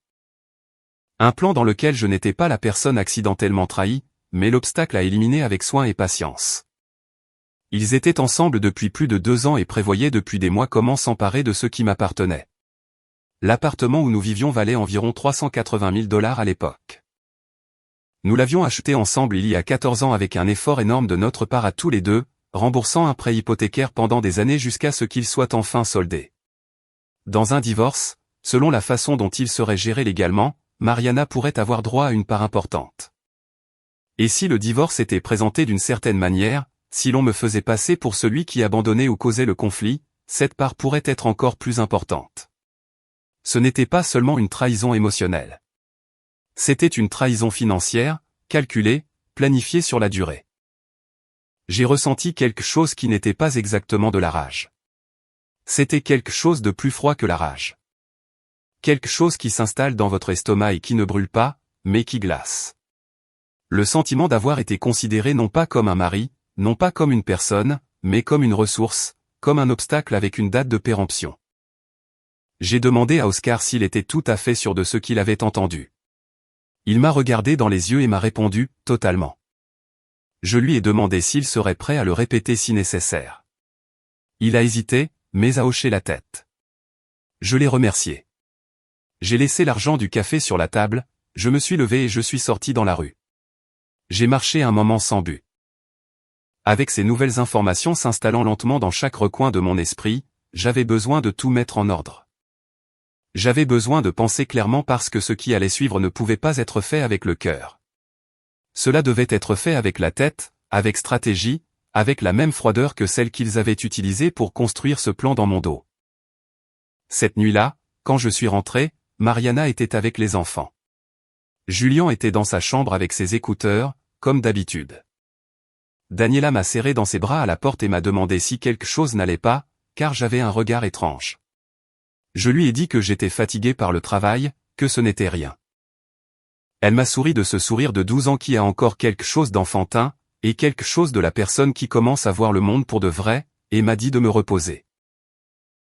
Un plan dans lequel je n'étais pas la personne accidentellement trahie, mais l'obstacle à éliminer avec soin et patience. Ils étaient ensemble depuis plus de 2 ans et prévoyaient depuis des mois comment s'emparer de ce qui m'appartenait. L'appartement où nous vivions valait environ 380 000 $ à l'époque. Nous l'avions acheté ensemble il y a 14 ans avec un effort énorme de notre part à tous les deux, remboursant un prêt hypothécaire pendant des années jusqu'à ce qu'il soit enfin soldé. Dans un divorce, selon la façon dont il serait géré légalement, Mariana pourrait avoir droit à une part importante. Et si le divorce était présenté d'une certaine manière, si l'on me faisait passer pour celui qui abandonnait ou causait le conflit, cette part pourrait être encore plus importante. Ce n'était pas seulement une trahison émotionnelle. C'était une trahison financière, calculée, planifiée sur la durée. J'ai ressenti quelque chose qui n'était pas exactement de la rage. C'était quelque chose de plus froid que la rage. Quelque chose qui s'installe dans votre estomac et qui ne brûle pas, mais qui glace. Le sentiment d'avoir été considéré non pas comme un mari, non pas comme une personne, mais comme une ressource, comme un obstacle avec une date de péremption. J'ai demandé à Oscar s'il était tout à fait sûr de ce qu'il avait entendu. Il m'a regardé dans les yeux et m'a répondu, totalement. Je lui ai demandé s'il serait prêt à le répéter si nécessaire. Il a hésité, mais a hoché la tête. Je l'ai remercié. J'ai laissé l'argent du café sur la table, je me suis levé et je suis sorti dans la rue. J'ai marché un moment sans but. Avec ces nouvelles informations s'installant lentement dans chaque recoin de mon esprit, j'avais besoin de tout mettre en ordre. J'avais besoin de penser clairement parce que ce qui allait suivre ne pouvait pas être fait avec le cœur. Cela devait être fait avec la tête, avec stratégie, avec la même froideur que celle qu'ils avaient utilisée pour construire ce plan dans mon dos. Cette nuit-là, quand je suis rentré, Mariana était avec les enfants. Julien était dans sa chambre avec ses écouteurs, comme d'habitude. Daniela m'a serré dans ses bras à la porte et m'a demandé si quelque chose n'allait pas, car j'avais un regard étrange. Je lui ai dit que j'étais fatigué par le travail, que ce n'était rien. Elle m'a souri de ce sourire de 12 ans qui a encore quelque chose d'enfantin, et quelque chose de la personne qui commence à voir le monde pour de vrai, et m'a dit de me reposer.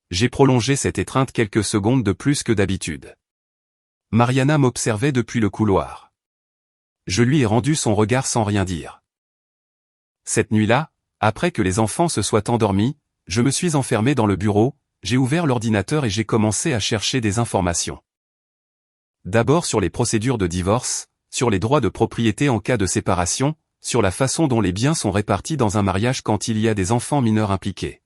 J'ai prolongé cette étreinte quelques secondes de plus que d'habitude. Mariana m'observait depuis le couloir. Je lui ai rendu son regard sans rien dire. Cette nuit-là, après que les enfants se soient endormis, je me suis enfermé dans le bureau, j'ai ouvert l'ordinateur et j'ai commencé à chercher des informations. D'abord sur les procédures de divorce, sur les droits de propriété en cas de séparation, sur la façon dont les biens sont répartis dans un mariage quand il y a des enfants mineurs impliqués.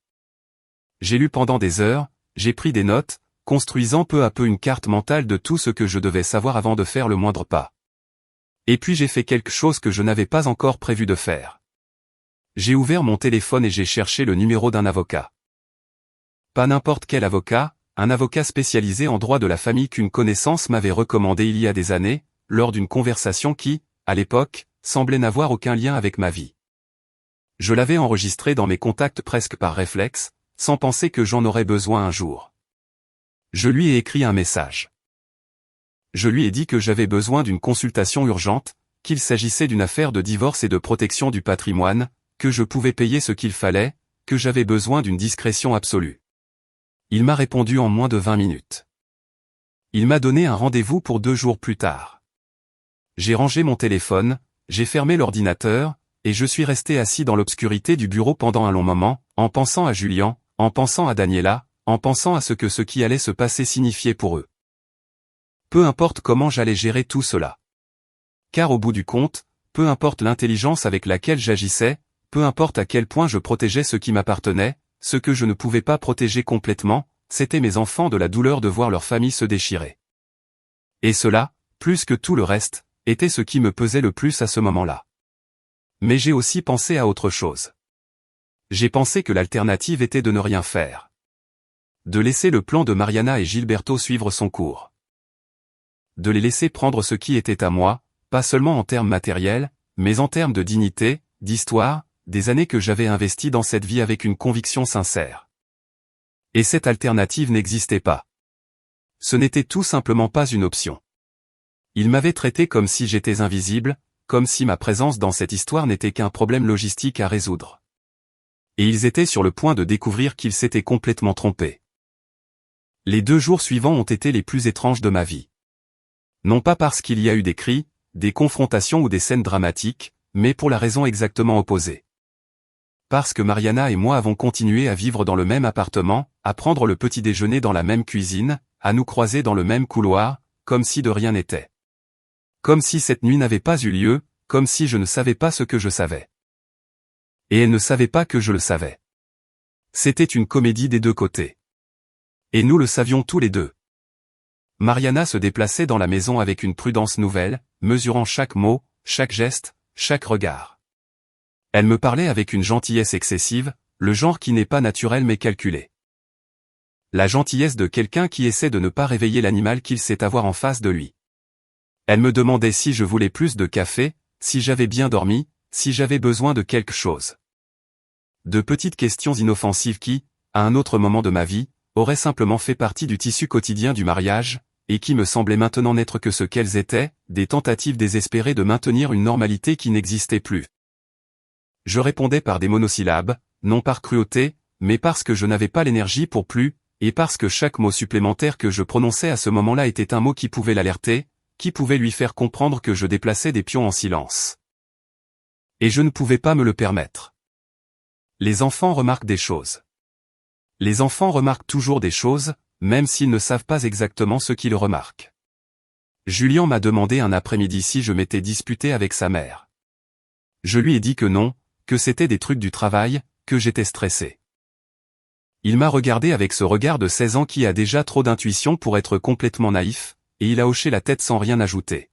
J'ai lu pendant des heures, j'ai pris des notes, construisant peu à peu une carte mentale de tout ce que je devais savoir avant de faire le moindre pas. Et puis j'ai fait quelque chose que je n'avais pas encore prévu de faire. J'ai ouvert mon téléphone et j'ai cherché le numéro d'un avocat. Pas n'importe quel avocat, un avocat spécialisé en droit de la famille qu'une connaissance m'avait recommandé il y a des années, lors d'une conversation qui, à l'époque, semblait n'avoir aucun lien avec ma vie. Je l'avais enregistré dans mes contacts presque par réflexe, sans penser que j'en aurais besoin un jour. Je lui ai écrit un message. Je lui ai dit que j'avais besoin d'une consultation urgente, qu'il s'agissait d'une affaire de divorce et de protection du patrimoine, que je pouvais payer ce qu'il fallait, que j'avais besoin d'une discrétion absolue. Il m'a répondu en moins de 20 minutes. Il m'a donné un rendez-vous pour 2 jours plus tard. J'ai rangé mon téléphone, j'ai fermé l'ordinateur, et je suis resté assis dans l'obscurité du bureau pendant un long moment, en pensant à Julian, en pensant à Daniela, en pensant à ce qui allait se passer signifiait pour eux. Peu importe comment j'allais gérer tout cela. Car au bout du compte, peu importe l'intelligence avec laquelle j'agissais, peu importe à quel point je protégeais ce qui m'appartenait, ce que je ne pouvais pas protéger complètement, c'étaient mes enfants de la douleur de voir leur famille se déchirer. Et cela, plus que tout le reste, était ce qui me pesait le plus à ce moment-là. Mais j'ai aussi pensé à autre chose. J'ai pensé que l'alternative était de ne rien faire. De laisser le plan de Mariana et Gilberto suivre son cours. De les laisser prendre ce qui était à moi, pas seulement en termes matériels, mais en termes de dignité, d'histoire, des années que j'avais investies dans cette vie avec une conviction sincère. Et cette alternative n'existait pas. Ce n'était tout simplement pas une option. Ils m'avaient traité comme si j'étais invisible, comme si ma présence dans cette histoire n'était qu'un problème logistique à résoudre. Et ils étaient sur le point de découvrir qu'ils s'étaient complètement trompés. Les 2 jours suivants ont été les plus étranges de ma vie. Non pas parce qu'il y a eu des cris, des confrontations ou des scènes dramatiques, mais pour la raison exactement opposée. Parce que Mariana et moi avons continué à vivre dans le même appartement, à prendre le petit déjeuner dans la même cuisine, à nous croiser dans le même couloir, comme si de rien n'était. Comme si cette nuit n'avait pas eu lieu, comme si je ne savais pas ce que je savais. Et elle ne savait pas que je le savais. C'était une comédie des 2 côtés. Et nous le savions tous les 2. Mariana se déplaçait dans la maison avec une prudence nouvelle, mesurant chaque mot, chaque geste, chaque regard. Elle me parlait avec une gentillesse excessive, le genre qui n'est pas naturel mais calculé. La gentillesse de quelqu'un qui essaie de ne pas réveiller l'animal qu'il sait avoir en face de lui. Elle me demandait si je voulais plus de café, si j'avais bien dormi, si j'avais besoin de quelque chose. De petites questions inoffensives qui, à un autre moment de ma vie, auraient simplement fait partie du tissu quotidien du mariage, et qui me semblaient maintenant n'être que ce qu'elles étaient, des tentatives désespérées de maintenir une normalité qui n'existait plus. Je répondais par des monosyllabes, non par cruauté, mais parce que je n'avais pas l'énergie pour plus, et parce que chaque mot supplémentaire que je prononçais à ce moment-là était un mot qui pouvait l'alerter, qui pouvait lui faire comprendre que je déplaçais des pions en silence. Et je ne pouvais pas me le permettre. Les enfants remarquent des choses. Les enfants remarquent toujours des choses, même s'ils ne savent pas exactement ce qu'ils remarquent. Julian m'a demandé un après-midi si je m'étais disputé avec sa mère. Je lui ai dit que non, que c'était des trucs du travail, que j'étais stressé. Il m'a regardé avec ce regard de 16 ans qui a déjà trop d'intuition pour être complètement naïf, et il a hoché la tête sans rien ajouter.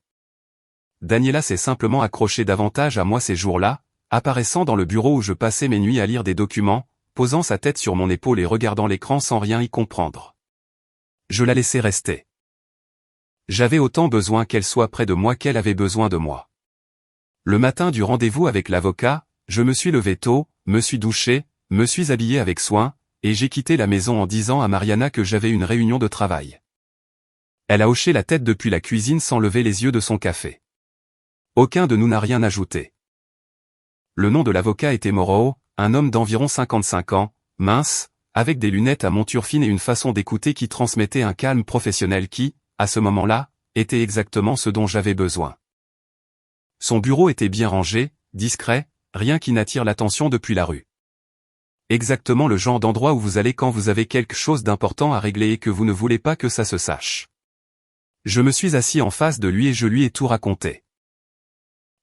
Daniela s'est simplement accrochée davantage à moi ces jours-là, apparaissant dans le bureau où je passais mes nuits à lire des documents, posant sa tête sur mon épaule et regardant l'écran sans rien y comprendre. Je la laissais rester. J'avais autant besoin qu'elle soit près de moi qu'elle avait besoin de moi. Le matin du rendez-vous avec l'avocat, je me suis levé tôt, me suis douché, me suis habillé avec soin, et j'ai quitté la maison en disant à Mariana que j'avais une réunion de travail. Elle a hoché la tête depuis la cuisine sans lever les yeux de son café. Aucun de nous n'a rien ajouté. Le nom de l'avocat était Moreau, un homme d'environ 55 ans, mince, avec des lunettes à monture fine et une façon d'écouter qui transmettait un calme professionnel qui, à ce moment-là, était exactement ce dont j'avais besoin. Son bureau était bien rangé, discret, rien qui n'attire l'attention depuis la rue. Exactement le genre d'endroit où vous allez quand vous avez quelque chose d'important à régler et que vous ne voulez pas que ça se sache. Je me suis assis en face de lui et je lui ai tout raconté.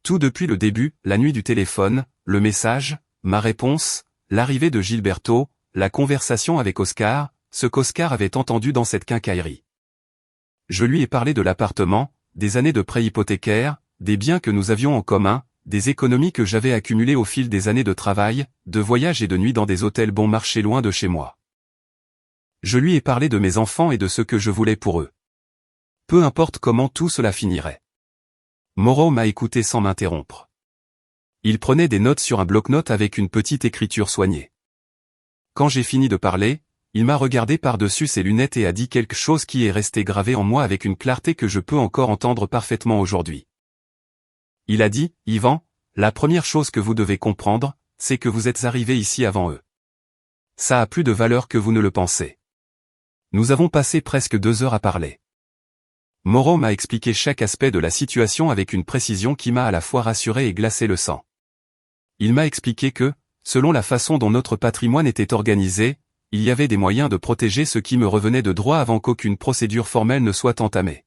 Tout depuis le début, la nuit du téléphone, le message, ma réponse, l'arrivée de Gilberto, la conversation avec Oscar, ce qu'Oscar avait entendu dans cette quincaillerie. Je lui ai parlé de l'appartement, des années de prêt hypothécaire, des biens que nous avions en commun, des économies que j'avais accumulées au fil des années de travail, de voyages et de nuits dans des hôtels bon marché loin de chez moi. Je lui ai parlé de mes enfants et de ce que je voulais pour eux. Peu importe comment tout cela finirait. Moreau m'a écouté sans m'interrompre. Il prenait des notes sur un bloc-notes avec une petite écriture soignée. Quand j'ai fini de parler, il m'a regardé par-dessus ses lunettes et a dit quelque chose qui est resté gravé en moi avec une clarté que je peux encore entendre parfaitement aujourd'hui. Il a dit, « Yvan, la première chose que vous devez comprendre, c'est que vous êtes arrivé ici avant eux. Ça a plus de valeur que vous ne le pensez. » Nous avons passé presque 2 heures à parler. Moreau m'a expliqué chaque aspect de la situation avec une précision qui m'a à la fois rassuré et glacé le sang. Il m'a expliqué que, selon la façon dont notre patrimoine était organisé, il y avait des moyens de protéger ce qui me revenait de droit avant qu'aucune procédure formelle ne soit entamée.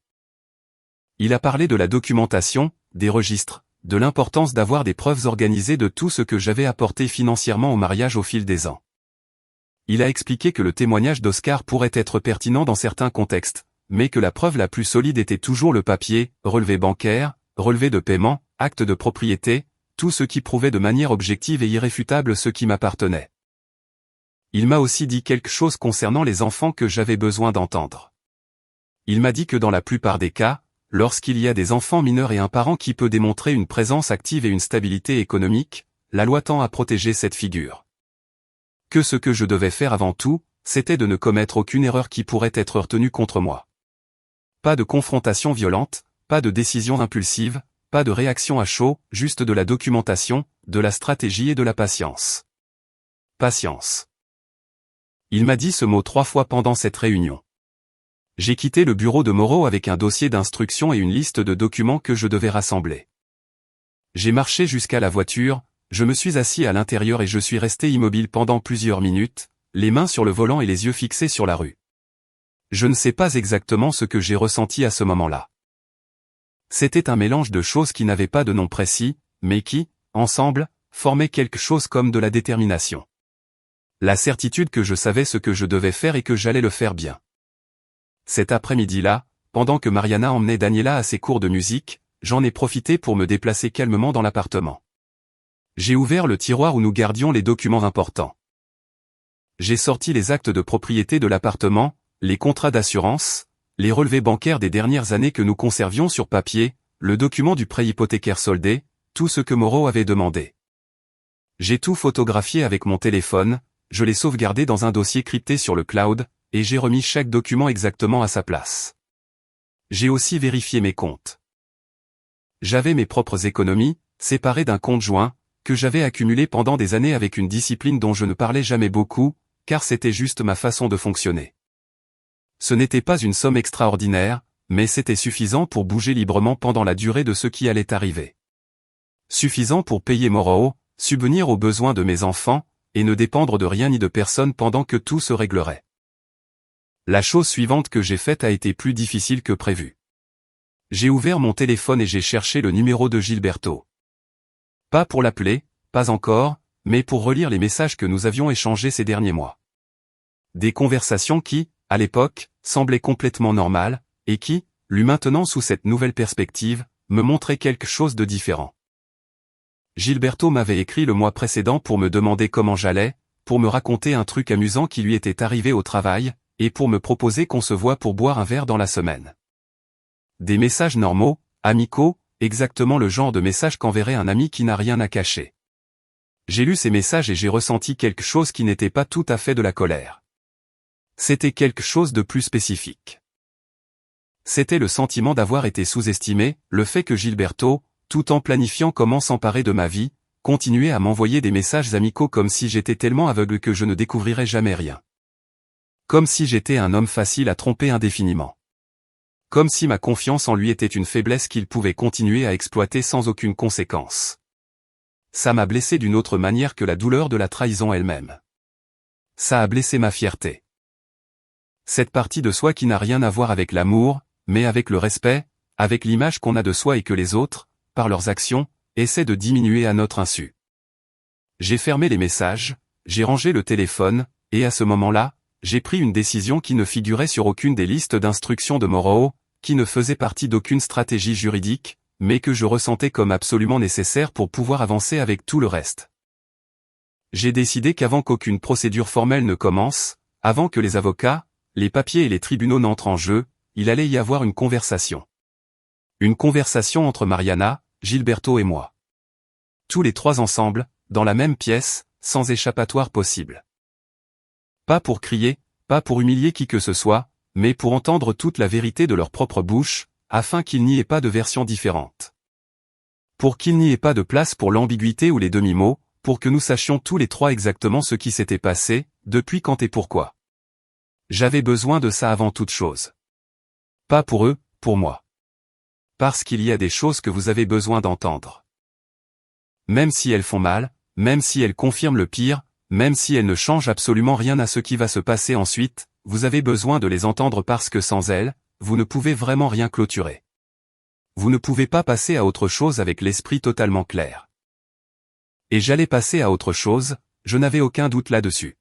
Il a parlé de la documentation, des registres, de l'importance d'avoir des preuves organisées de tout ce que j'avais apporté financièrement au mariage au fil des ans. Il a expliqué que le témoignage d'Oscar pourrait être pertinent dans certains contextes, mais que la preuve la plus solide était toujours le papier, relevé bancaire, relevé de paiement, acte de propriété, tout ce qui prouvait de manière objective et irréfutable ce qui m'appartenait. Il m'a aussi dit quelque chose concernant les enfants que j'avais besoin d'entendre. Il m'a dit que dans la plupart des cas, lorsqu'il y a des enfants mineurs et un parent qui peut démontrer une présence active et une stabilité économique, la loi tend à protéger cette figure. Que ce que je devais faire avant tout, c'était de ne commettre aucune erreur qui pourrait être retenue contre moi. Pas de confrontation violente, pas de décision impulsive, pas de réaction à chaud, juste de la documentation, de la stratégie et de la patience. Patience. Il m'a dit ce mot 3 fois pendant cette réunion. J'ai quitté le bureau de Moreau avec un dossier d'instructions et une liste de documents que je devais rassembler. J'ai marché jusqu'à la voiture, je me suis assis à l'intérieur et je suis resté immobile pendant plusieurs minutes, les mains sur le volant et les yeux fixés sur la rue. Je ne sais pas exactement ce que j'ai ressenti à ce moment-là. C'était un mélange de choses qui n'avaient pas de nom précis, mais qui, ensemble, formaient quelque chose comme de la détermination. La certitude que je savais ce que je devais faire et que j'allais le faire bien. Cet après-midi-là, pendant que Mariana emmenait Daniela à ses cours de musique, j'en ai profité pour me déplacer calmement dans l'appartement. J'ai ouvert le tiroir où nous gardions les documents importants. J'ai sorti les actes de propriété de l'appartement, les contrats d'assurance, les relevés bancaires des dernières années que nous conservions sur papier, le document du prêt hypothécaire soldé, tout ce que Moreau avait demandé. J'ai tout photographié avec mon téléphone, je l'ai sauvegardé dans un dossier crypté sur le cloud, et j'ai remis chaque document exactement à sa place. J'ai aussi vérifié mes comptes. J'avais mes propres économies, séparées d'un compte joint, que j'avais accumulé pendant des années avec une discipline dont je ne parlais jamais beaucoup, car c'était juste ma façon de fonctionner. Ce n'était pas une somme extraordinaire, mais c'était suffisant pour bouger librement pendant la durée de ce qui allait arriver. Suffisant pour payer Moreau, subvenir aux besoins de mes enfants, et ne dépendre de rien ni de personne pendant que tout se réglerait. La chose suivante que j'ai faite a été plus difficile que prévu. J'ai ouvert mon téléphone et j'ai cherché le numéro de Gilberto. Pas pour l'appeler, pas encore, mais pour relire les messages que nous avions échangés ces derniers mois. Des conversations qui, à l'époque, semblaient complètement normales, et qui, lues maintenant sous cette nouvelle perspective, me montraient quelque chose de différent. Gilberto m'avait écrit le mois précédent pour me demander comment j'allais, pour me raconter un truc amusant qui lui était arrivé au travail, et pour me proposer qu'on se voie pour boire un verre dans la semaine. Des messages normaux, amicaux, exactement le genre de message qu'enverrait un ami qui n'a rien à cacher. J'ai lu ces messages et j'ai ressenti quelque chose qui n'était pas tout à fait de la colère. C'était quelque chose de plus spécifique. C'était le sentiment d'avoir été sous-estimé, le fait que Gilberto, tout en planifiant comment s'emparer de ma vie, continuait à m'envoyer des messages amicaux comme si j'étais tellement aveugle que je ne découvrirais jamais rien. Comme si j'étais un homme facile à tromper indéfiniment. Comme si ma confiance en lui était une faiblesse qu'il pouvait continuer à exploiter sans aucune conséquence. Ça m'a blessé d'une autre manière que la douleur de la trahison elle-même. Ça a blessé ma fierté. Cette partie de soi qui n'a rien à voir avec l'amour, mais avec le respect, avec l'image qu'on a de soi et que les autres, par leurs actions, essaie de diminuer à notre insu. J'ai fermé les messages, j'ai rangé le téléphone, et à ce moment-là, j'ai pris une décision qui ne figurait sur aucune des listes d'instructions de Morrow, qui ne faisait partie d'aucune stratégie juridique, mais que je ressentais comme absolument nécessaire pour pouvoir avancer avec tout le reste. J'ai décidé qu'avant qu'aucune procédure formelle ne commence, avant que les avocats, les papiers et les tribunaux n'entrent en jeu, il allait y avoir une conversation. Une conversation entre Mariana, Gilberto et moi. Tous les trois ensemble, dans la même pièce, sans échappatoire possible. Pas pour crier, pas pour humilier qui que ce soit, mais pour entendre toute la vérité de leur propre bouche, afin qu'il n'y ait pas de versions différentes. Pour qu'il n'y ait pas de place pour l'ambiguïté ou les demi-mots, pour que nous sachions tous les trois exactement ce qui s'était passé, depuis quand et pourquoi. J'avais besoin de ça avant toute chose. Pas pour eux, pour moi. Parce qu'il y a des choses que vous avez besoin d'entendre. Même si elles font mal, même si elles confirment le pire, même si elles ne changent absolument rien à ce qui va se passer ensuite, vous avez besoin de les entendre parce que sans elles, vous ne pouvez vraiment rien clôturer. Vous ne pouvez pas passer à autre chose avec l'esprit totalement clair. Et j'allais passer à autre chose, je n'avais aucun doute là-dessus.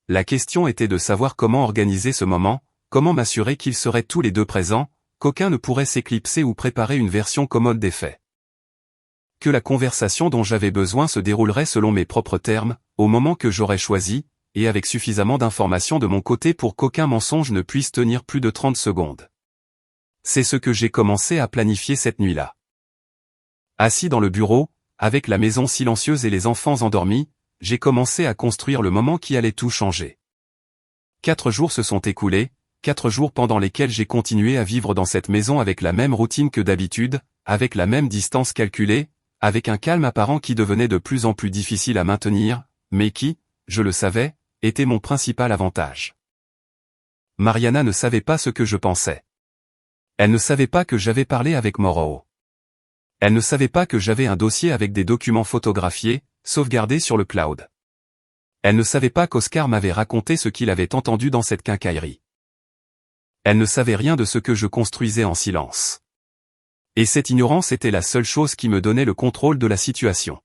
La question était de savoir comment organiser ce moment, comment m'assurer qu'ils seraient tous les deux présents, qu'aucun ne pourrait s'éclipser ou préparer une version commode des faits. Que la conversation dont j'avais besoin se déroulerait selon mes propres termes, au moment que j'aurais choisi, et avec suffisamment d'informations de mon côté pour qu'aucun mensonge ne puisse tenir plus de 30 secondes. C'est ce que j'ai commencé à planifier cette nuit-là. Assis dans le bureau, avec la maison silencieuse et les enfants endormis, j'ai commencé à construire le moment qui allait tout changer. 4 jours se sont écoulés, 4 jours pendant lesquels j'ai continué à vivre dans cette maison avec la même routine que d'habitude, avec la même distance calculée, avec un calme apparent qui devenait de plus en plus difficile à maintenir, mais qui, je le savais, était mon principal avantage. Mariana ne savait pas ce que je pensais. Elle ne savait pas que j'avais parlé avec Morrow. Elle ne savait pas que j'avais un dossier avec des documents photographiés, sauvegardés sur le cloud. Elle ne savait pas qu'Oscar m'avait raconté ce qu'il avait entendu dans cette quincaillerie. Elle ne savait rien de ce que je construisais en silence. Et cette ignorance était la seule chose qui me donnait le contrôle de la situation.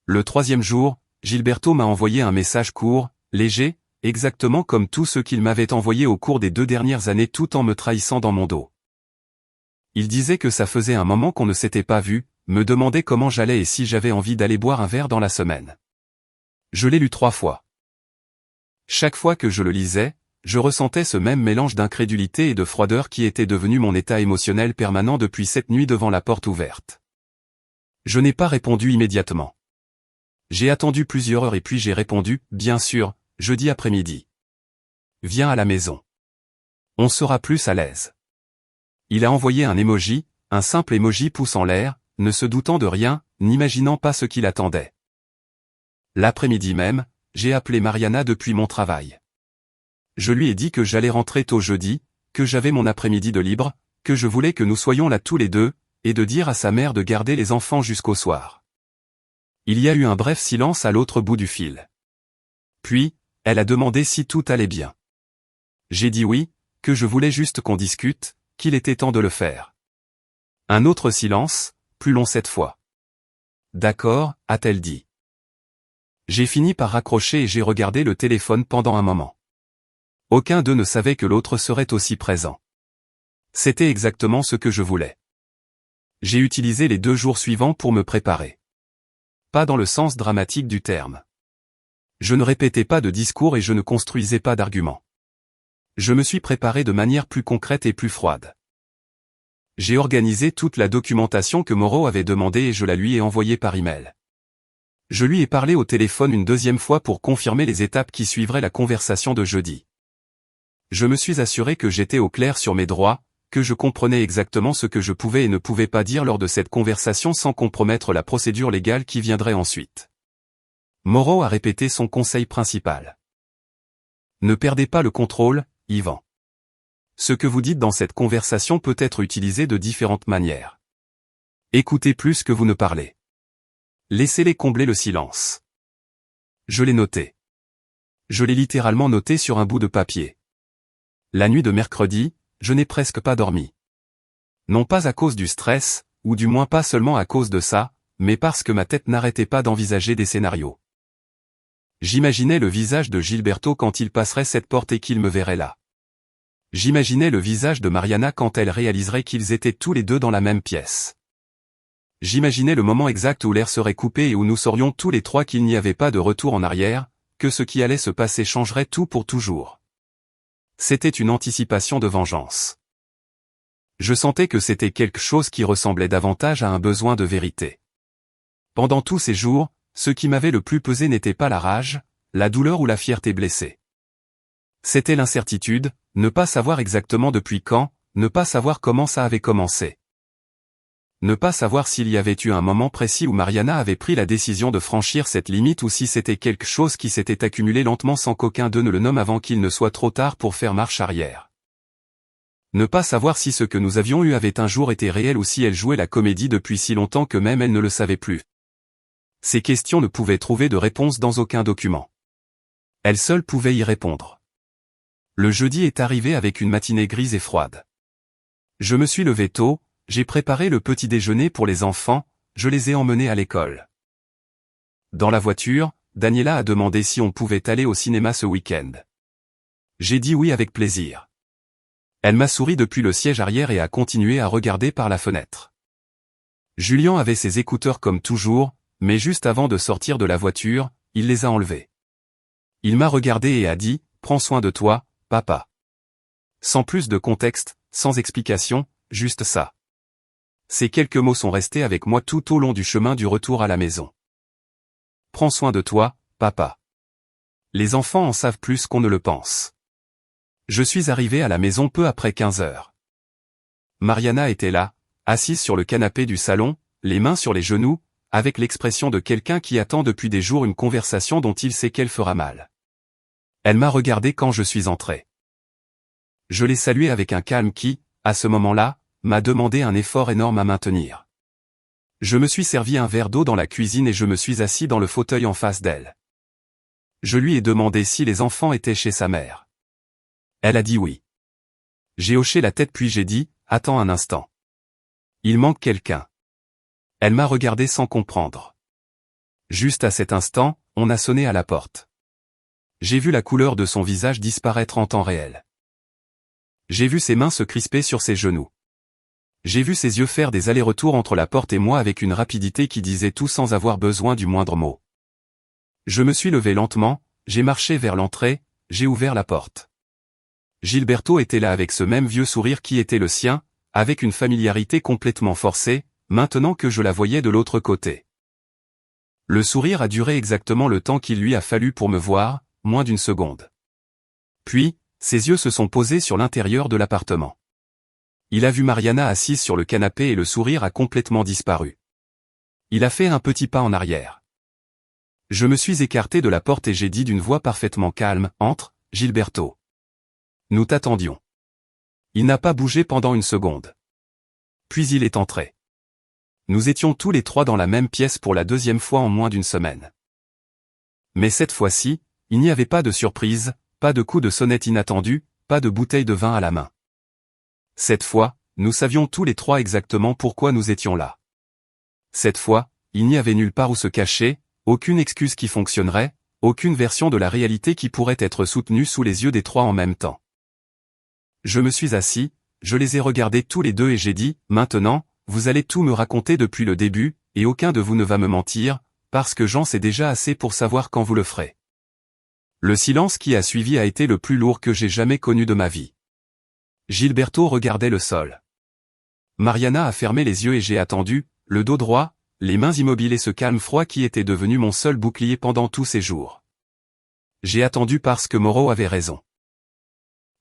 Le 3e jour, Gilberto m'a envoyé un message court, léger, exactement comme tous ceux qu'il m'avait envoyés au cours des 2 dernières années tout en me trahissant dans mon dos. Il disait que ça faisait un moment qu'on ne s'était pas vu, me demandait comment j'allais et si j'avais envie d'aller boire un verre dans la semaine. Je l'ai lu 3 fois. Chaque fois que je le lisais, je ressentais ce même mélange d'incrédulité et de froideur qui était devenu mon état émotionnel permanent depuis cette nuit devant la porte ouverte. Je n'ai pas répondu immédiatement. J'ai attendu plusieurs heures et puis j'ai répondu, bien sûr, jeudi après-midi. Viens à la maison. On sera plus à l'aise. Il a envoyé un emoji, un simple emoji pouce en l'air, ne se doutant de rien, n'imaginant pas ce qu'il attendait. L'après-midi même, j'ai appelé Mariana depuis mon travail. Je lui ai dit que j'allais rentrer tôt jeudi, que j'avais mon après-midi de libre, que je voulais que nous soyons là tous les deux, et de dire à sa mère de garder les enfants jusqu'au soir. Il y a eu un bref silence à l'autre bout du fil. Puis, elle a demandé si tout allait bien. J'ai dit oui, que je voulais juste qu'on discute, qu'il était temps de le faire. Un autre silence, plus long cette fois. D'accord, a-t-elle dit. J'ai fini par raccrocher et j'ai regardé le téléphone pendant un moment. Aucun d'eux ne savait que l'autre serait aussi présent. C'était exactement ce que je voulais. J'ai utilisé les 2 jours suivants pour me préparer. Pas dans le sens dramatique du terme. Je ne répétais pas de discours et je ne construisais pas d'arguments. Je me suis préparé de manière plus concrète et plus froide. J'ai organisé toute la documentation que Morrow avait demandée et je la lui ai envoyée par email. Je lui ai parlé au téléphone une 2e fois pour confirmer les étapes qui suivraient la conversation de jeudi. Je me suis assuré que j'étais au clair sur mes droits, que je comprenais exactement ce que je pouvais et ne pouvais pas dire lors de cette conversation sans compromettre la procédure légale qui viendrait ensuite. Morrow a répété son conseil principal. Ne perdez pas le contrôle, Yvan. Ce que vous dites dans cette conversation peut être utilisé de différentes manières. Écoutez plus que vous ne parlez. Laissez-les combler le silence. Je l'ai noté. Je l'ai littéralement noté sur un bout de papier. La nuit de mercredi, je n'ai presque pas dormi. Non pas à cause du stress, ou du moins pas seulement à cause de ça, mais parce que ma tête n'arrêtait pas d'envisager des scénarios. J'imaginais le visage de Gilberto quand il passerait cette porte et qu'il me verrait là. J'imaginais le visage de Mariana quand elle réaliserait qu'ils étaient tous les deux dans la même pièce. J'imaginais le moment exact où l'air serait coupé et où nous saurions tous les trois qu'il n'y avait pas de retour en arrière, que ce qui allait se passer changerait tout pour toujours. C'était une anticipation de vengeance. Je sentais que c'était quelque chose qui ressemblait davantage à un besoin de vérité. Pendant tous ces jours, ce qui m'avait le plus pesé n'était pas la rage, la douleur ou la fierté blessée. C'était l'incertitude, ne pas savoir exactement depuis quand, ne pas savoir comment ça avait commencé. Ne pas savoir s'il y avait eu un moment précis où Mariana avait pris la décision de franchir cette limite ou si c'était quelque chose qui s'était accumulé lentement sans qu'aucun d'eux ne le nomme avant qu'il ne soit trop tard pour faire marche arrière. Ne pas savoir si ce que nous avions eu avait un jour été réel ou si elle jouait la comédie depuis si longtemps que même elle ne le savait plus. Ces questions ne pouvaient trouver de réponse dans aucun document. Elle seule pouvait y répondre. Le jeudi est arrivé avec une matinée grise et froide. Je me suis levé tôt, j'ai préparé le petit déjeuner pour les enfants, je les ai emmenés à l'école. Dans la voiture, Daniela a demandé si on pouvait aller au cinéma ce week-end. J'ai dit oui avec plaisir. Elle m'a souri depuis le siège arrière et a continué à regarder par la fenêtre. Julien avait ses écouteurs comme toujours, mais juste avant de sortir de la voiture, il les a enlevés. Il m'a regardé et a dit « Prends soin de toi, papa ». Sans plus de contexte, sans explication, juste ça. Ces quelques mots sont restés avec moi tout au long du chemin du retour à la maison. Prends soin de toi, papa. Les enfants en savent plus qu'on ne le pense. Je suis arrivé à la maison peu après 15 heures. Mariana était là, assise sur le canapé du salon, les mains sur les genoux, avec l'expression de quelqu'un qui attend depuis des jours une conversation dont il sait qu'elle fera mal. Elle m'a regardé quand je suis entré. Je l'ai saluée avec un calme qui, à ce moment-là, m'a demandé un effort énorme à maintenir. Je me suis servi un verre d'eau dans la cuisine et je me suis assis dans le fauteuil en face d'elle. Je lui ai demandé si les enfants étaient chez sa mère. Elle a dit oui. J'ai hoché la tête puis j'ai dit, attends un instant. Il manque quelqu'un. Elle m'a regardé sans comprendre. Juste à cet instant, on a sonné à la porte. J'ai vu la couleur de son visage disparaître en temps réel. J'ai vu ses mains se crisper sur ses genoux. J'ai vu ses yeux faire des allers-retours entre la porte et moi avec une rapidité qui disait tout sans avoir besoin du moindre mot. Je me suis levé lentement, j'ai marché vers l'entrée, j'ai ouvert la porte. Gilberto était là avec ce même vieux sourire qui était le sien, avec une familiarité complètement forcée, maintenant que je la voyais de l'autre côté. Le sourire a duré exactement le temps qu'il lui a fallu pour me voir, moins d'une seconde. Puis, ses yeux se sont posés sur l'intérieur de l'appartement. Il a vu Mariana assise sur le canapé et le sourire a complètement disparu. Il a fait un petit pas en arrière. Je me suis écarté de la porte et j'ai dit d'une voix parfaitement calme, « Entre, Gilberto. » Nous t'attendions. Il n'a pas bougé pendant une seconde. Puis il est entré. Nous étions tous les trois dans la même pièce pour la deuxième fois en moins d'une semaine. Mais cette fois-ci, il n'y avait pas de surprise, pas de coup de sonnette inattendu, pas de bouteille de vin à la main. Cette fois, nous savions tous les trois exactement pourquoi nous étions là. Cette fois, il n'y avait nulle part où se cacher, aucune excuse qui fonctionnerait, aucune version de la réalité qui pourrait être soutenue sous les yeux des trois en même temps. Je me suis assis, je les ai regardés tous les deux et j'ai dit, maintenant, vous allez tout me raconter depuis le début, et aucun de vous ne va me mentir, parce que j'en sais déjà assez pour savoir quand vous le ferez. Le silence qui a suivi a été le plus lourd que j'ai jamais connu de ma vie. Gilberto regardait le sol. Mariana a fermé les yeux et j'ai attendu, le dos droit, les mains immobiles et ce calme froid qui était devenu mon seul bouclier pendant tous ces jours. J'ai attendu parce que Moreau avait raison.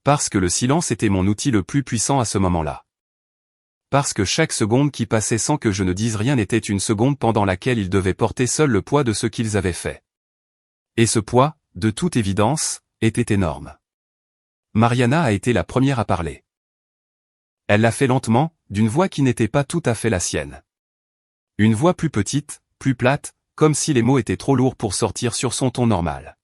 Parce que le silence était mon outil le plus puissant à ce moment-là. Parce que chaque seconde qui passait sans que je ne dise rien était une seconde pendant laquelle ils devaient porter seuls le poids de ce qu'ils avaient fait. Et ce poids, de toute évidence, était énorme. Mariana a été la première à parler. Elle l'a fait lentement, d'une voix qui n'était pas tout à fait la sienne. Une voix plus petite, plus plate, comme si les mots étaient trop lourds pour sortir sur son ton normal.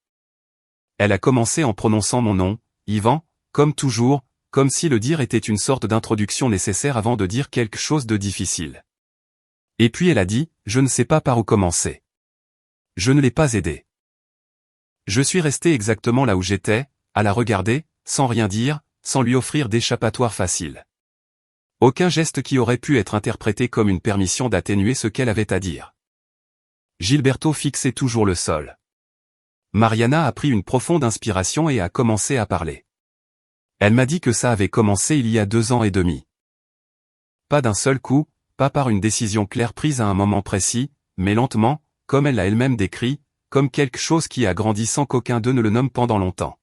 Elle a commencé en prononçant mon nom, Yvan, comme toujours, comme si le dire était une sorte d'introduction nécessaire avant de dire quelque chose de difficile. Et puis elle a dit, je ne sais pas par où commencer. Je ne l'ai pas aidée. Je suis resté exactement là où j'étais, à la regarder, sans rien dire, sans lui offrir d'échappatoire facile. Aucun geste qui aurait pu être interprété comme une permission d'atténuer ce qu'elle avait à dire. Gilberto fixait toujours le sol. Mariana a pris une profonde inspiration et a commencé à parler. Elle m'a dit que ça avait commencé il y a 2 ans et demi. Pas d'un seul coup, pas par une décision claire prise à un moment précis, mais lentement, comme elle l'a elle-même décrit, comme quelque chose qui a grandi sans qu'aucun d'eux ne le nomme pendant longtemps.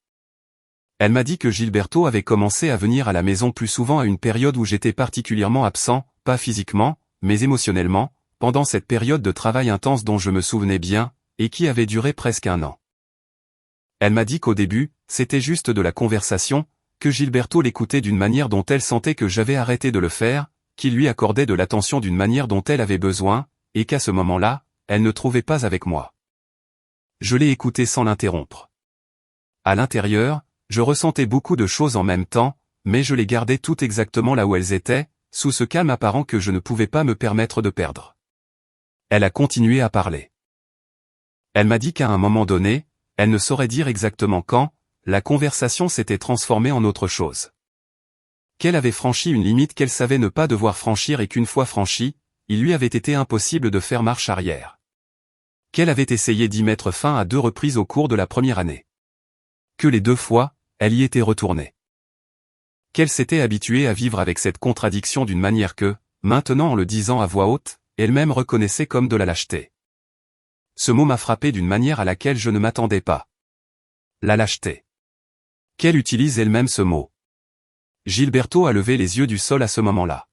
Elle m'a dit que Gilberto avait commencé à venir à la maison plus souvent à une période où j'étais particulièrement absent, pas physiquement, mais émotionnellement, pendant cette période de travail intense dont je me souvenais bien, et qui avait duré presque 1 an. Elle m'a dit qu'au début, c'était juste de la conversation, que Gilberto l'écoutait d'une manière dont elle sentait que j'avais arrêté de le faire, qu'il lui accordait de l'attention d'une manière dont elle avait besoin, et qu'à ce moment-là, elle ne trouvait pas avec moi. Je l'ai écouté sans l'interrompre. À l'intérieur, je ressentais beaucoup de choses en même temps, mais je les gardais toutes exactement là où elles étaient, sous ce calme apparent que je ne pouvais pas me permettre de perdre. Elle a continué à parler. Elle m'a dit qu'à un moment donné, elle ne saurait dire exactement quand, la conversation s'était transformée en autre chose. Qu'elle avait franchi une limite qu'elle savait ne pas devoir franchir et qu'une fois franchie, il lui avait été impossible de faire marche arrière. Qu'elle avait essayé d'y mettre fin à 2 reprises au cours de la première année. Que les 2 fois, elle y était retournée. Qu'elle s'était habituée à vivre avec cette contradiction d'une manière que, maintenant en le disant à voix haute, elle-même reconnaissait comme de la lâcheté. Ce mot m'a frappé d'une manière à laquelle je ne m'attendais pas. La lâcheté. Qu'elle utilise elle-même ce mot. Gilberto a levé les yeux du sol à ce moment-là.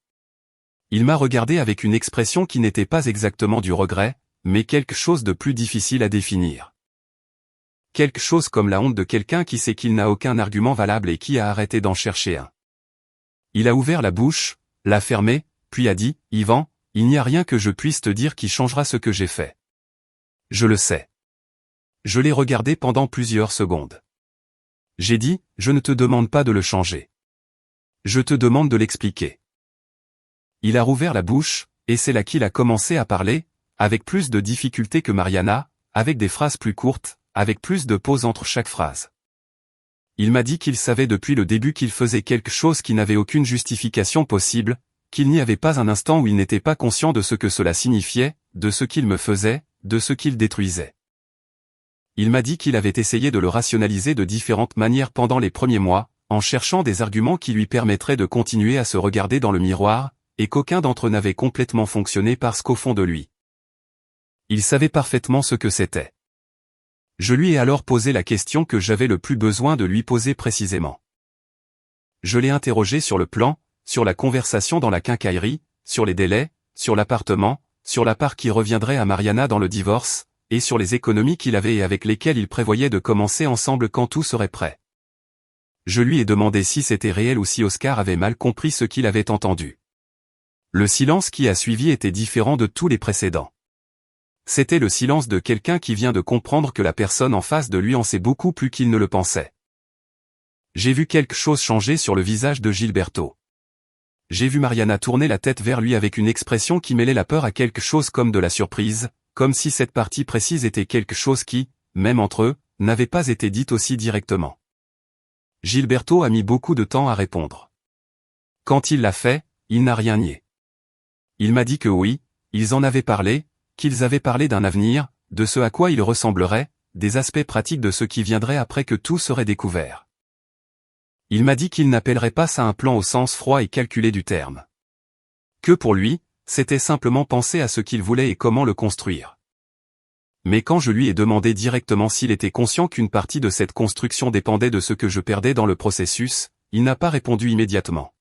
Il m'a regardé avec une expression qui n'était pas exactement du regret, mais quelque chose de plus difficile à définir. Quelque chose comme la honte de quelqu'un qui sait qu'il n'a aucun argument valable et qui a arrêté d'en chercher un. Il a ouvert la bouche, l'a fermée, puis a dit, « Ivan, il n'y a rien que je puisse te dire qui changera ce que j'ai fait. » Je le sais. Je l'ai regardé pendant plusieurs secondes. J'ai dit, « Je ne te demande pas de le changer. Je te demande de l'expliquer. » Il a rouvert la bouche, et c'est là qu'il a commencé à parler, avec plus de difficulté que Mariana, avec des phrases plus courtes, avec plus de pauses entre chaque phrase. Il m'a dit qu'il savait depuis le début qu'il faisait quelque chose qui n'avait aucune justification possible, qu'il n'y avait pas un instant où il n'était pas conscient de ce que cela signifiait, de ce qu'il me faisait, de ce qu'il détruisait. Il m'a dit qu'il avait essayé de le rationaliser de différentes manières pendant les premiers mois, en cherchant des arguments qui lui permettraient de continuer à se regarder dans le miroir, et qu'aucun d'entre eux n'avait complètement fonctionné parce qu'au fond de lui, il savait parfaitement ce que c'était. Je lui ai alors posé la question que j'avais le plus besoin de lui poser précisément. Je l'ai interrogé sur le plan, sur la conversation dans la quincaillerie, sur les délais, sur l'appartement, sur la part qui reviendrait à Mariana dans le divorce, et sur les économies qu'il avait et avec lesquelles il prévoyait de commencer ensemble quand tout serait prêt. Je lui ai demandé si c'était réel ou si Oscar avait mal compris ce qu'il avait entendu. Le silence qui a suivi était différent de tous les précédents. C'était le silence de quelqu'un qui vient de comprendre que la personne en face de lui en sait beaucoup plus qu'il ne le pensait. J'ai vu quelque chose changer sur le visage de Gilberto. J'ai vu Mariana tourner la tête vers lui avec une expression qui mêlait la peur à quelque chose comme de la surprise, comme si cette partie précise était quelque chose qui, même entre eux, n'avait pas été dite aussi directement. Gilberto a mis beaucoup de temps à répondre. Quand il l'a fait, il n'a rien nié. Il m'a dit que oui, ils en avaient parlé, qu'ils avaient parlé d'un avenir, de ce à quoi il ressemblerait, des aspects pratiques de ce qui viendrait après que tout serait découvert. Il m'a dit qu'il n'appellerait pas ça un plan au sens froid et calculé du terme. Que pour lui, c'était simplement penser à ce qu'il voulait et comment le construire. Mais quand je lui ai demandé directement s'il était conscient qu'une partie de cette construction dépendait de ce que je perdais dans le processus, il n'a pas répondu immédiatement.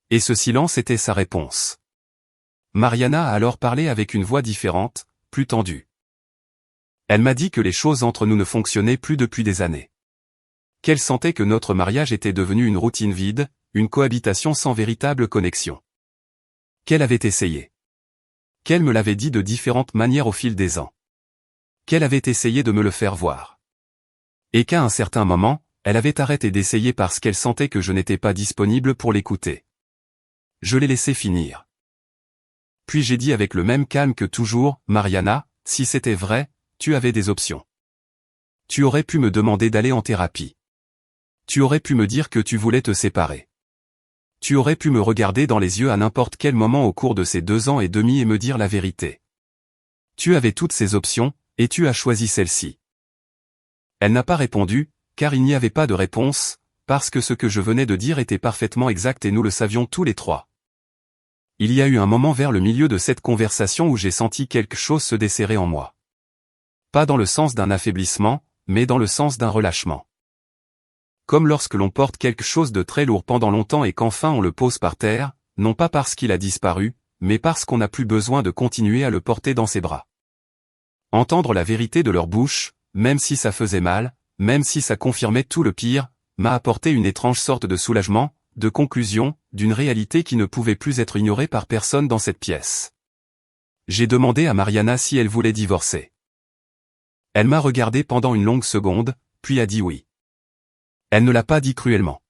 Et ce silence était sa réponse. Mariana a alors parlé avec une voix différente, plus tendue. Elle m'a dit que les choses entre nous ne fonctionnaient plus depuis des années. Qu'elle sentait que notre mariage était devenu une routine vide, une cohabitation sans véritable connexion. Qu'elle avait essayé. Qu'elle me l'avait dit de différentes manières au fil des ans. Qu'elle avait essayé de me le faire voir. Et qu'à un certain moment, elle avait arrêté d'essayer parce qu'elle sentait que je n'étais pas disponible pour l'écouter. Je l'ai laissé finir. Puis j'ai dit avec le même calme que toujours, Mariana, si c'était vrai, tu avais des options. Tu aurais pu me demander d'aller en thérapie. Tu aurais pu me dire que tu voulais te séparer. Tu aurais pu me regarder dans les yeux à n'importe quel moment au cours de ces 2 ans et demi et me dire la vérité. Tu avais toutes ces options, et tu as choisi celle-ci. Elle n'a pas répondu, car il n'y avait pas de réponse, parce que ce que je venais de dire était parfaitement exact et nous le savions tous les trois. Il y a eu un moment vers le milieu de cette conversation où j'ai senti quelque chose se desserrer en moi. Pas dans le sens d'un affaiblissement, mais dans le sens d'un relâchement. Comme lorsque l'on porte quelque chose de très lourd pendant longtemps et qu'enfin on le pose par terre, non pas parce qu'il a disparu, mais parce qu'on n'a plus besoin de continuer à le porter dans ses bras. Entendre la vérité de leur bouche, même si ça faisait mal, même si ça confirmait tout le pire, m'a apporté une étrange sorte de soulagement, de conclusion, d'une réalité qui ne pouvait plus être ignorée par personne dans cette pièce. J'ai demandé à Mariana si elle voulait divorcer. Elle m'a regardé pendant une longue seconde, puis a dit oui. Elle ne l'a pas dit cruellement.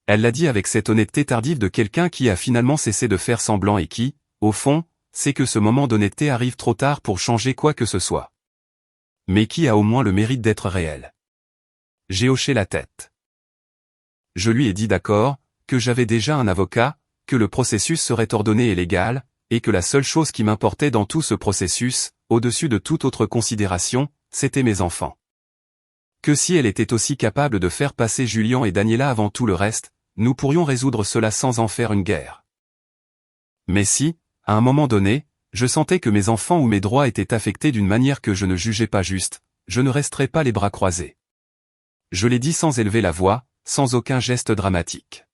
Elle l'a dit avec cette honnêteté tardive de quelqu'un qui a finalement cessé de faire semblant et qui, au fond, sait que ce moment d'honnêteté arrive trop tard pour changer quoi que ce soit. Mais qui a au moins le mérite d'être réel. J'ai hoché la tête. Je lui ai dit d'accord, que j'avais déjà un avocat, que le processus serait ordonné et légal, et que la seule chose qui m'importait dans tout ce processus, au-dessus de toute autre considération, c'était mes enfants. Que si elle était aussi capable de faire passer Julien et Daniela avant tout le reste, nous pourrions résoudre cela sans en faire une guerre. Mais si, à un moment donné, je sentais que mes enfants ou mes droits étaient affectés d'une manière que je ne jugeais pas juste, je ne resterais pas les bras croisés. Je l'ai dit sans élever la voix, sans aucun geste dramatique.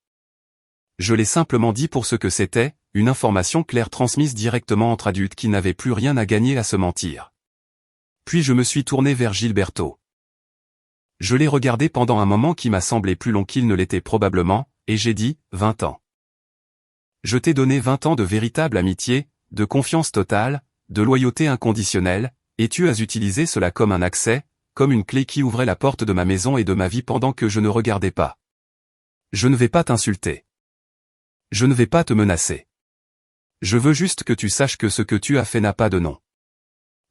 Je l'ai simplement dit pour ce que c'était, une information claire transmise directement entre adultes qui n'avaient plus rien à gagner à se mentir. Puis je me suis tourné vers Gilberto. Je l'ai regardé pendant un moment qui m'a semblé plus long qu'il ne l'était probablement, et j'ai dit, 20 ans. Je t'ai donné 20 ans de véritable amitié, de confiance totale, de loyauté inconditionnelle, et tu as utilisé cela comme un accès, comme une clé qui ouvrait la porte de ma maison et de ma vie pendant que je ne regardais pas. Je ne vais pas t'insulter. Je ne vais pas te menacer. Je veux juste que tu saches que ce que tu as fait n'a pas de nom.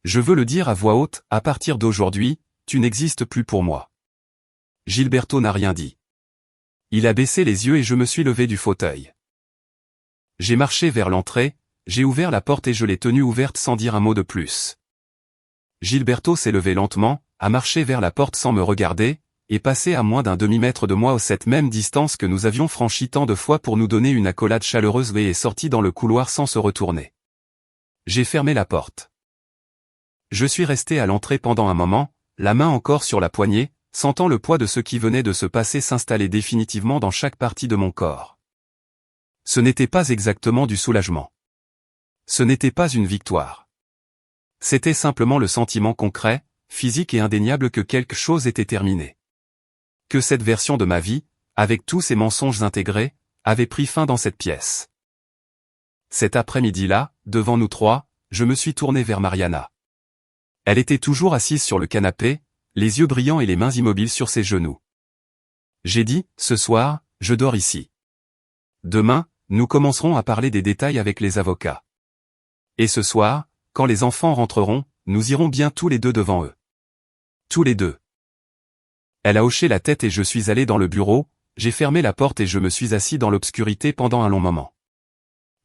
Je veux le dire à voix haute, à partir d'aujourd'hui, tu n'existes plus pour moi. Gilberto n'a rien dit. Il a baissé les yeux et je me suis levé du fauteuil. J'ai marché vers l'entrée, j'ai ouvert la porte et je l'ai tenue ouverte sans dire un mot de plus. Gilberto s'est levé lentement, a marché vers la porte sans me regarder, et passé à moins d'un demi-mètre de moi à cette même distance que nous avions franchie tant de fois pour nous donner une accolade chaleureuse et est sorti dans le couloir sans se retourner. J'ai fermé la porte. Je suis resté à l'entrée pendant un moment, la main encore sur la poignée, sentant le poids de ce qui venait de se passer s'installer définitivement dans chaque partie de mon corps. Ce n'était pas exactement du soulagement. Ce n'était pas une victoire. C'était simplement le sentiment concret, physique et indéniable que quelque chose était terminé. Que cette version de ma vie, avec tous ces mensonges intégrés, avait pris fin dans cette pièce. Cet après-midi-là, devant nous trois, je me suis tourné vers Mariana. Elle était toujours assise sur le canapé, les yeux brillants et les mains immobiles sur ses genoux. J'ai dit, ce soir, je dors ici. Demain, nous commencerons à parler des détails avec les avocats. Et ce soir, quand les enfants rentreront, nous irons bien tous les deux devant eux. Tous les deux. Elle a hoché la tête et je suis allé dans le bureau, j'ai fermé la porte et je me suis assis dans l'obscurité pendant un long moment.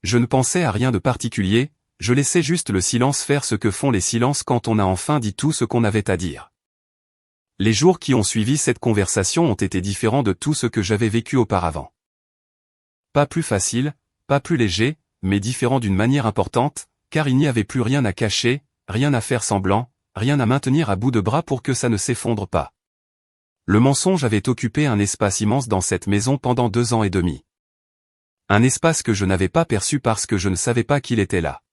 Je ne pensais à rien de particulier, je laissais juste le silence faire ce que font les silences quand on a enfin dit tout ce qu'on avait à dire. Les jours qui ont suivi cette conversation ont été différents de tout ce que j'avais vécu auparavant. Pas plus facile, pas plus léger, mais différent d'une manière importante, car il n'y avait plus rien à cacher, rien à faire semblant, rien à maintenir à bout de bras pour que ça ne s'effondre pas. Le mensonge avait occupé un espace immense dans cette maison pendant 2 ans et demi. Un espace que je n'avais pas perçu parce que je ne savais pas qu'il était là.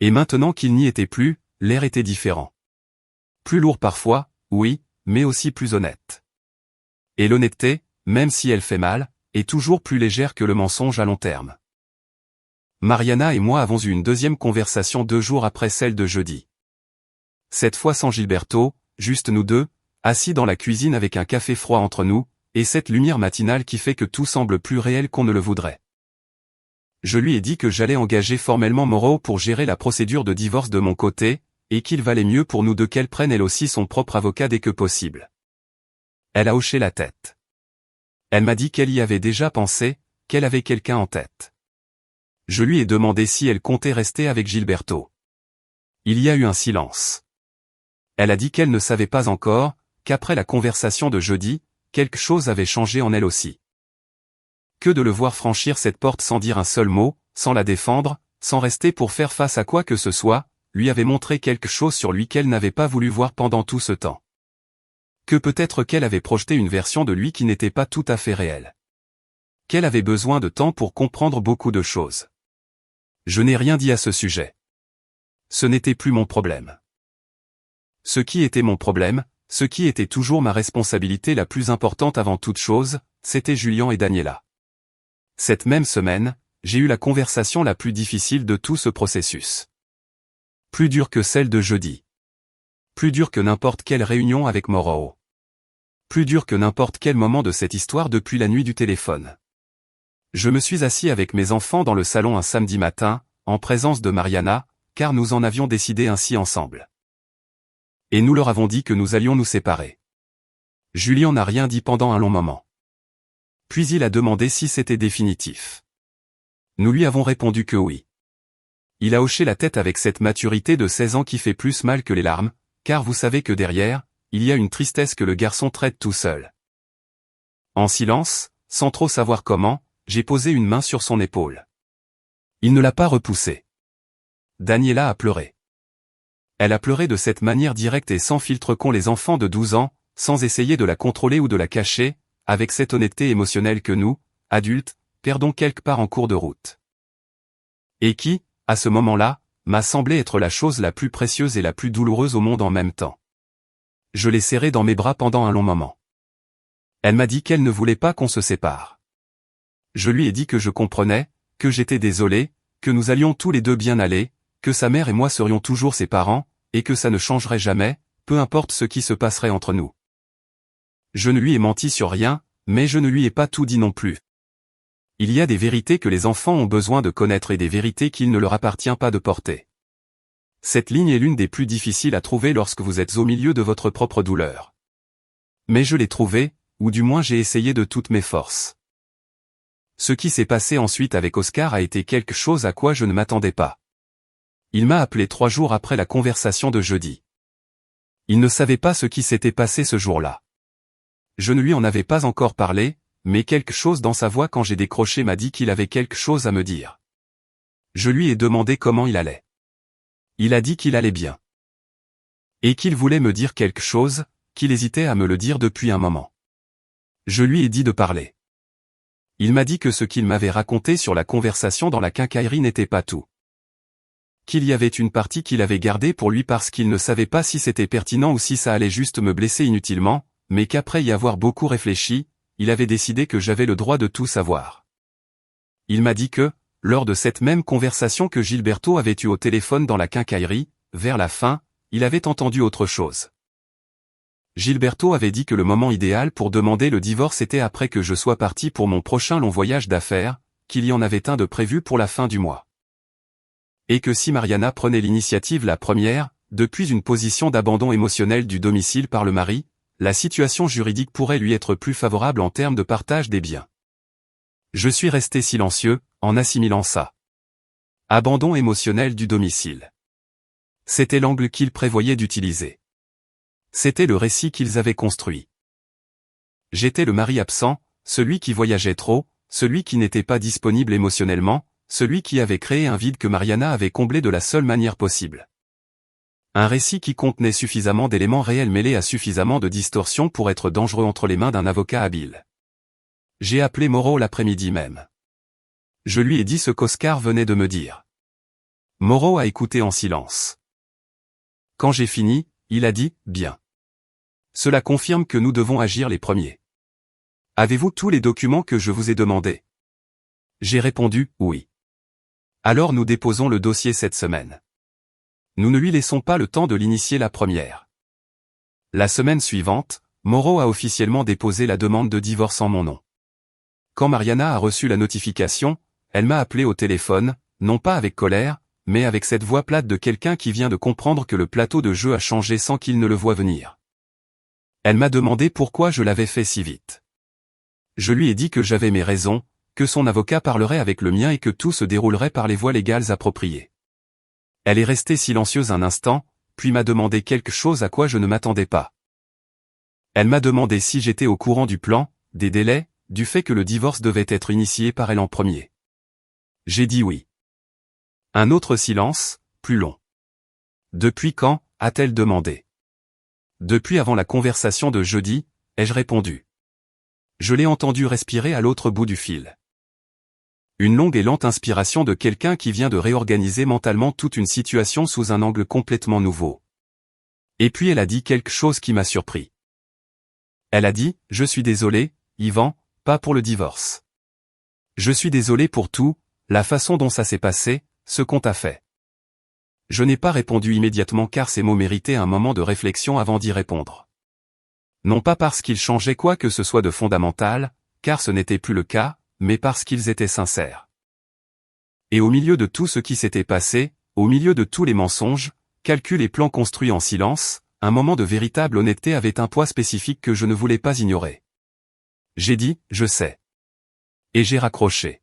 Et maintenant qu'il n'y était plus, l'air était différent. Plus lourd parfois, oui, mais aussi plus honnête. Et l'honnêteté, même si elle fait mal, est toujours plus légère que le mensonge à long terme. Mariana et moi avons eu une deuxième conversation 2 jours après celle de jeudi. Cette fois sans Gilberto, juste nous deux, assis dans la cuisine avec un café froid entre nous, et cette lumière matinale qui fait que tout semble plus réel qu'on ne le voudrait. Je lui ai dit que j'allais engager formellement Moreau pour gérer la procédure de divorce de mon côté, et qu'il valait mieux pour nous deux qu'elle prenne elle aussi son propre avocat dès que possible. Elle a hoché la tête. Elle m'a dit qu'elle y avait déjà pensé, qu'elle avait quelqu'un en tête. Je lui ai demandé si elle comptait rester avec Gilberto. Il y a eu un silence. Elle a dit qu'elle ne savait pas encore, qu'après la conversation de jeudi, quelque chose avait changé en elle aussi. Que de le voir franchir cette porte sans dire un seul mot, sans la défendre, sans rester pour faire face à quoi que ce soit, lui avait montré quelque chose sur lui qu'elle n'avait pas voulu voir pendant tout ce temps. Que peut-être qu'elle avait projeté une version de lui qui n'était pas tout à fait réelle. Qu'elle avait besoin de temps pour comprendre beaucoup de choses. Je n'ai rien dit à ce sujet. Ce n'était plus mon problème. Ce qui était mon problème, ce qui était toujours ma responsabilité la plus importante avant toute chose, c'était Julien et Daniela. Cette même semaine, j'ai eu la conversation la plus difficile de tout ce processus. Plus dure que celle de jeudi. Plus dure que n'importe quelle réunion avec Moreau. Plus dure que n'importe quel moment de cette histoire depuis la nuit du téléphone. Je me suis assis avec mes enfants dans le salon un samedi matin, en présence de Mariana, car nous en avions décidé ainsi ensemble. Et nous leur avons dit que nous allions nous séparer. Julien n'a rien dit pendant un long moment. Puis il a demandé si c'était définitif. Nous lui avons répondu que oui. Il a hoché la tête avec cette maturité de 16 ans qui fait plus mal que les larmes, car vous savez que derrière, il y a une tristesse que le garçon traite tout seul. En silence, sans trop savoir comment, j'ai posé une main sur son épaule. Il ne l'a pas repoussée. Daniela a pleuré. Elle a pleuré de cette manière directe et sans filtre qu'ont les enfants de 12 ans, sans essayer de la contrôler ou de la cacher, avec cette honnêteté émotionnelle que nous, adultes, perdons quelque part en cours de route. Et qui, à ce moment-là, m'a semblé être la chose la plus précieuse et la plus douloureuse au monde en même temps. Je l'ai serrée dans mes bras pendant un long moment. Elle m'a dit qu'elle ne voulait pas qu'on se sépare. Je lui ai dit que je comprenais, que j'étais désolé, que nous allions tous les deux bien aller, que sa mère et moi serions toujours ses parents, et que ça ne changerait jamais, peu importe ce qui se passerait entre nous. Je ne lui ai menti sur rien, mais je ne lui ai pas tout dit non plus. Il y a des vérités que les enfants ont besoin de connaître et des vérités qu'il ne leur appartient pas de porter. Cette ligne est l'une des plus difficiles à trouver lorsque vous êtes au milieu de votre propre douleur. Mais je l'ai trouvée, ou du moins j'ai essayé de toutes mes forces. Ce qui s'est passé ensuite avec Oscar a été quelque chose à quoi je ne m'attendais pas. Il m'a appelé 3 jours après la conversation de jeudi. Il ne savait pas ce qui s'était passé ce jour-là. Je ne lui en avais pas encore parlé, mais quelque chose dans sa voix quand j'ai décroché m'a dit qu'il avait quelque chose à me dire. Je lui ai demandé comment il allait. Il a dit qu'il allait bien. Et qu'il voulait me dire quelque chose, qu'il hésitait à me le dire depuis un moment. Je lui ai dit de parler. Il m'a dit que ce qu'il m'avait raconté sur la conversation dans la quincaillerie n'était pas tout. Qu'il y avait une partie qu'il avait gardée pour lui parce qu'il ne savait pas si c'était pertinent ou si ça allait juste me blesser inutilement, mais qu'après y avoir beaucoup réfléchi, il avait décidé que j'avais le droit de tout savoir. Il m'a dit que, lors de cette même conversation que Gilberto avait eue au téléphone dans la quincaillerie, vers la fin, il avait entendu autre chose. Gilberto avait dit que le moment idéal pour demander le divorce était après que je sois parti pour mon prochain long voyage d'affaires, qu'il y en avait un de prévu pour la fin du mois. Et que si Mariana prenait l'initiative la première, depuis une position d'abandon émotionnel du domicile par le mari, la situation juridique pourrait lui être plus favorable en termes de partage des biens. Je suis resté silencieux, en assimilant ça. Abandon émotionnel du domicile. C'était l'angle qu'ils prévoyaient d'utiliser. C'était le récit qu'ils avaient construit. J'étais le mari absent, celui qui voyageait trop, celui qui n'était pas disponible émotionnellement, celui qui avait créé un vide que Mariana avait comblé de la seule manière possible. Un récit qui contenait suffisamment d'éléments réels mêlés à suffisamment de distorsions pour être dangereux entre les mains d'un avocat habile. J'ai appelé Moreau l'après-midi même. Je lui ai dit ce qu'Oscar venait de me dire. Moreau a écouté en silence. Quand j'ai fini, il a dit « Bien. Cela confirme que nous devons agir les premiers. Avez-vous tous les documents que je vous ai demandés ?» J'ai répondu « Oui. » Alors nous déposons le dossier cette semaine. Nous ne lui laissons pas le temps de l'initier la première. La semaine suivante, Moreau a officiellement déposé la demande de divorce en mon nom. Quand Mariana a reçu la notification, elle m'a appelé au téléphone, non pas avec colère, mais avec cette voix plate de quelqu'un qui vient de comprendre que le plateau de jeu a changé sans qu'il ne le voie venir. Elle m'a demandé pourquoi je l'avais fait si vite. Je lui ai dit que j'avais mes raisons, que son avocat parlerait avec le mien et que tout se déroulerait par les voies légales appropriées. Elle est restée silencieuse un instant, puis m'a demandé quelque chose à quoi je ne m'attendais pas. Elle m'a demandé si j'étais au courant du plan, des délais, du fait que le divorce devait être initié par elle en premier. J'ai dit oui. Un autre silence, plus long. Depuis quand, a-t-elle demandé. Depuis avant la conversation de jeudi, ai-je répondu. Je l'ai entendu respirer à l'autre bout du fil. Une longue et lente inspiration de quelqu'un qui vient de réorganiser mentalement toute une situation sous un angle complètement nouveau. Et puis elle a dit quelque chose qui m'a surpris. Elle a dit, « Je suis désolé, Yvan, pas pour le divorce. Je suis désolé pour tout, la façon dont ça s'est passé, ce qu'on t'a fait. » Je n'ai pas répondu immédiatement car ces mots méritaient un moment de réflexion avant d'y répondre. Non pas parce qu'ils changeaient quoi que ce soit de fondamental, car ce n'était plus le cas, mais parce qu'ils étaient sincères. Et au milieu de tout ce qui s'était passé, au milieu de tous les mensonges, calculs et plans construits en silence, un moment de véritable honnêteté avait un poids spécifique que je ne voulais pas ignorer. J'ai dit, je sais. Et j'ai raccroché.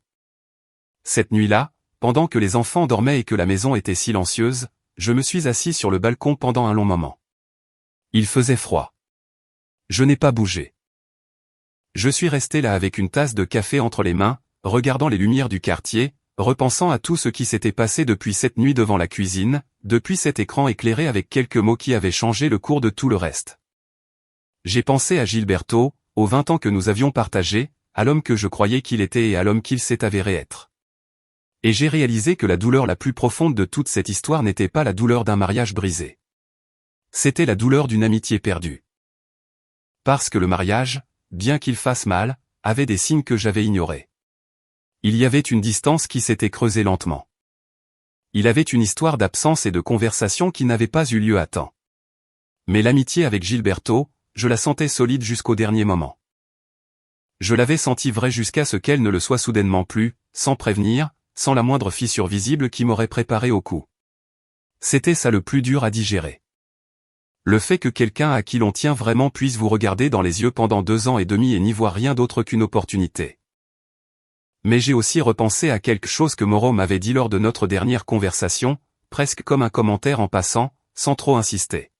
Cette nuit-là, pendant que les enfants dormaient et que la maison était silencieuse, je me suis assis sur le balcon pendant un long moment. Il faisait froid. Je n'ai pas bougé. Je suis resté là avec une tasse de café entre les mains, regardant les lumières du quartier, repensant à tout ce qui s'était passé depuis cette nuit devant la cuisine, depuis cet écran éclairé avec quelques mots qui avaient changé le cours de tout le reste. J'ai pensé à Gilberto, aux 20 ans que nous avions partagés, à l'homme que je croyais qu'il était et à l'homme qu'il s'est avéré être. Et j'ai réalisé que la douleur la plus profonde de toute cette histoire n'était pas la douleur d'un mariage brisé. C'était la douleur d'une amitié perdue. Parce que le mariage, bien qu'il fasse mal, avait des signes que j'avais ignorés. Il y avait une distance qui s'était creusée lentement. Il avait une histoire d'absence et de conversation qui n'avait pas eu lieu à temps. Mais l'amitié avec Gilberto, je la sentais solide jusqu'au dernier moment. Je l'avais sentie vraie jusqu'à ce qu'elle ne le soit soudainement plus, sans prévenir, sans la moindre fissure visible qui m'aurait préparé au coup. C'était ça le plus dur à digérer. Le fait que quelqu'un à qui l'on tient vraiment puisse vous regarder dans les yeux pendant 2 ans et demi et n'y voir rien d'autre qu'une opportunité. Mais j'ai aussi repensé à quelque chose que Moreau m'avait dit lors de notre dernière conversation, presque comme un commentaire en passant, sans trop insister.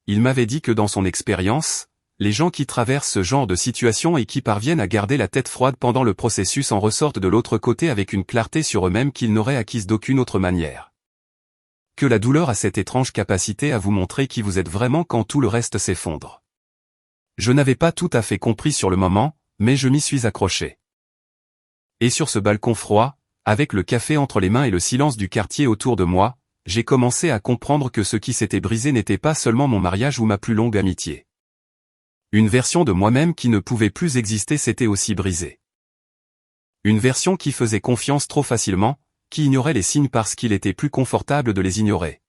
Il m'avait dit que dans son expérience, les gens qui traversent ce genre de situation et qui parviennent à garder la tête froide pendant le processus en ressortent de l'autre côté avec une clarté sur eux-mêmes qu'ils n'auraient acquise d'aucune autre manière. Que la douleur a cette étrange capacité à vous montrer qui vous êtes vraiment quand tout le reste s'effondre. Je n'avais pas tout à fait compris sur le moment, mais je m'y suis accroché. Et sur ce balcon froid, avec le café entre les mains et le silence du quartier autour de moi, j'ai commencé à comprendre que ce qui s'était brisé n'était pas seulement mon mariage ou ma plus longue amitié. Une version de moi-même qui ne pouvait plus exister s'était aussi brisée. Une version qui faisait confiance trop facilement, qui ignorait les signes parce qu'il était plus confortable de les ignorer.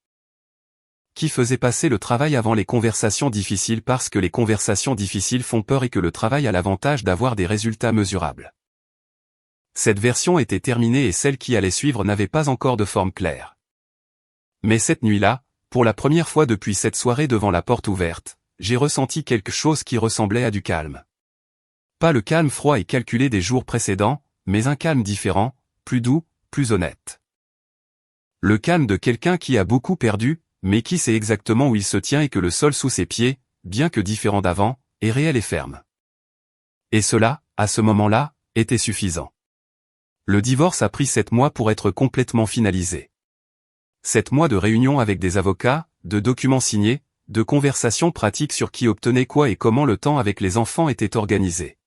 Qui faisait passer le travail avant les conversations difficiles parce que les conversations difficiles font peur et que le travail a l'avantage d'avoir des résultats mesurables. Cette version était terminée et celle qui allait suivre n'avait pas encore de forme claire. Mais cette nuit-là, pour la première fois depuis cette soirée devant la porte ouverte, j'ai ressenti quelque chose qui ressemblait à du calme. Pas le calme froid et calculé des jours précédents, mais un calme différent, plus doux, plus honnête. Le calme de quelqu'un qui a beaucoup perdu, mais qui sait exactement où il se tient et que le sol sous ses pieds, bien que différent d'avant, est réel et ferme. Et cela, à ce moment-là, était suffisant. Le divorce a pris 7 mois pour être complètement finalisé. 7 mois de réunions avec des avocats, de documents signés, de conversations pratiques sur qui obtenait quoi et comment le temps avec les enfants était organisé.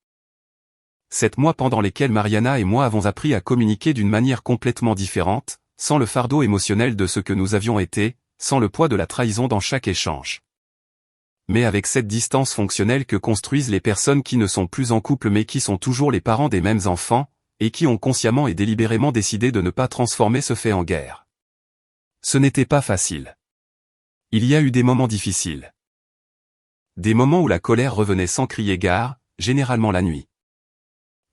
7 mois pendant lesquels Mariana et moi avons appris à communiquer d'une manière complètement différente, sans le fardeau émotionnel de ce que nous avions été, sans le poids de la trahison dans chaque échange. Mais avec cette distance fonctionnelle que construisent les personnes qui ne sont plus en couple mais qui sont toujours les parents des mêmes enfants, et qui ont consciemment et délibérément décidé de ne pas transformer ce fait en guerre. Ce n'était pas facile. Il y a eu des moments difficiles. Des moments où la colère revenait sans crier gare, généralement la nuit.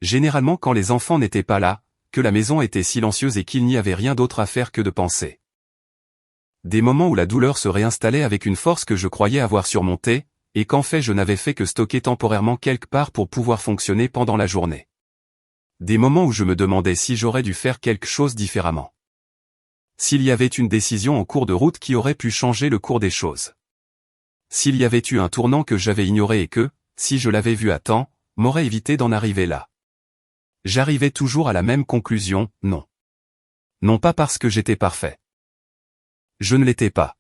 Généralement quand les enfants n'étaient pas là, que la maison était silencieuse et qu'il n'y avait rien d'autre à faire que de penser. Des moments où la douleur se réinstallait avec une force que je croyais avoir surmontée, et qu'en fait je n'avais fait que stocker temporairement quelque part pour pouvoir fonctionner pendant la journée. Des moments où je me demandais si j'aurais dû faire quelque chose différemment. S'il y avait une décision en cours de route qui aurait pu changer le cours des choses. S'il y avait eu un tournant que j'avais ignoré et que, si je l'avais vu à temps, m'aurait évité d'en arriver là. J'arrivais toujours à la même conclusion, non. Non pas parce que j'étais parfait. Je ne l'étais pas.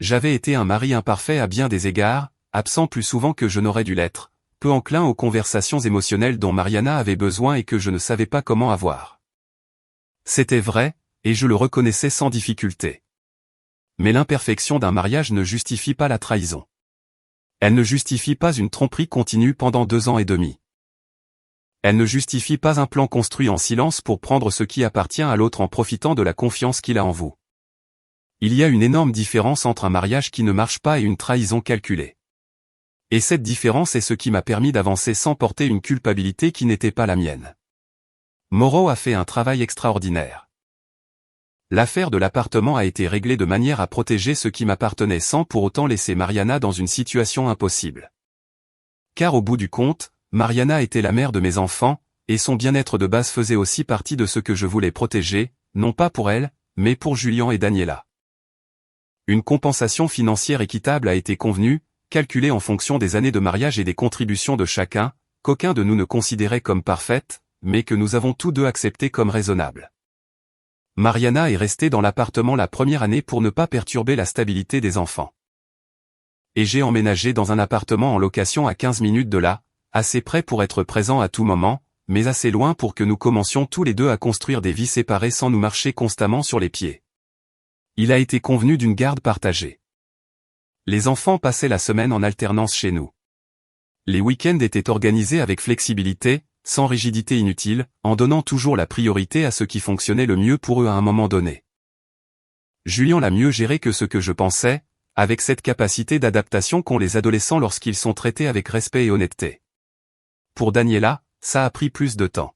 J'avais été un mari imparfait à bien des égards, absent plus souvent que je n'aurais dû l'être, peu enclin aux conversations émotionnelles dont Mariana avait besoin et que je ne savais pas comment avoir. C'était vrai, et je le reconnaissais sans difficulté. Mais l'imperfection d'un mariage ne justifie pas la trahison. Elle ne justifie pas une tromperie continue pendant 2 ans et demi. Elle ne justifie pas un plan construit en silence pour prendre ce qui appartient à l'autre en profitant de la confiance qu'il a en vous. Il y a une énorme différence entre un mariage qui ne marche pas et une trahison calculée. Et cette différence est ce qui m'a permis d'avancer sans porter une culpabilité qui n'était pas la mienne. Moreau a fait un travail extraordinaire. L'affaire de l'appartement a été réglée de manière à protéger ce qui m'appartenait sans pour autant laisser Mariana dans une situation impossible. Car au bout du compte, Mariana était la mère de mes enfants, et son bien-être de base faisait aussi partie de ce que je voulais protéger, non pas pour elle, mais pour Julien et Daniela. Une compensation financière équitable a été convenue, calculée en fonction des années de mariage et des contributions de chacun, qu'aucun de nous ne considérait comme parfaite, mais que nous avons tous deux acceptée comme raisonnable. Mariana est restée dans l'appartement la première année pour ne pas perturber la stabilité des enfants. Et j'ai emménagé dans un appartement en location à 15 minutes de là, assez près pour être présent à tout moment, mais assez loin pour que nous commencions tous les deux à construire des vies séparées sans nous marcher constamment sur les pieds. Il a été convenu d'une garde partagée. Les enfants passaient la semaine en alternance chez nous. Les week-ends étaient organisés avec flexibilité, sans rigidité inutile, en donnant toujours la priorité à ce qui fonctionnait le mieux pour eux à un moment donné. Julien l'a mieux géré que ce que je pensais, avec cette capacité d'adaptation qu'ont les adolescents lorsqu'ils sont traités avec respect et honnêteté. Pour Daniela, ça a pris plus de temps.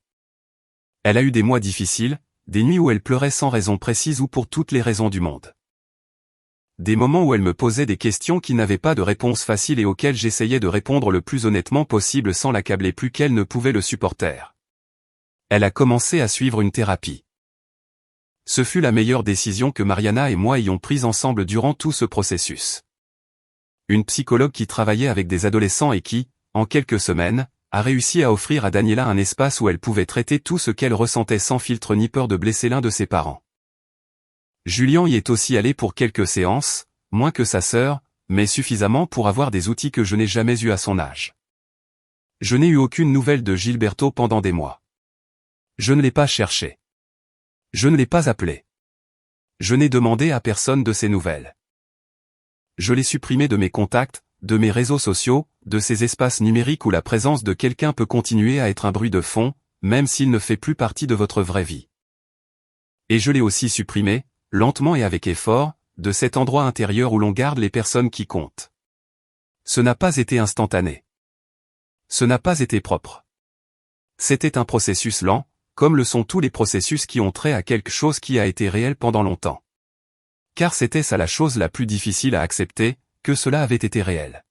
Elle a eu des mois difficiles, des nuits où elle pleurait sans raison précise ou pour toutes les raisons du monde. Des moments où elle me posait des questions qui n'avaient pas de réponse facile et auxquelles j'essayais de répondre le plus honnêtement possible sans l'accabler plus qu'elle ne pouvait le supporter. Elle a commencé à suivre une thérapie. Ce fut la meilleure décision que Mariana et moi ayons prise ensemble durant tout ce processus. Une psychologue qui travaillait avec des adolescents et qui, en quelques semaines, a réussi à offrir à Daniela un espace où elle pouvait traiter tout ce qu'elle ressentait sans filtre ni peur de blesser l'un de ses parents. Julien y est aussi allé pour quelques séances, moins que sa sœur, mais suffisamment pour avoir des outils que je n'ai jamais eus à son âge. Je n'ai eu aucune nouvelle de Gilberto pendant des mois. Je ne l'ai pas cherché. Je ne l'ai pas appelé. Je n'ai demandé à personne de ses nouvelles. Je l'ai supprimé de mes contacts, de mes réseaux sociaux, de ces espaces numériques où la présence de quelqu'un peut continuer à être un bruit de fond, même s'il ne fait plus partie de votre vraie vie. Et je l'ai aussi supprimé, lentement et avec effort, de cet endroit intérieur où l'on garde les personnes qui comptent. Ce n'a pas été instantané. Ce n'a pas été propre. C'était un processus lent, comme le sont tous les processus qui ont trait à quelque chose qui a été réel pendant longtemps. Car c'était ça la chose la plus difficile à accepter, que cela avait été réel.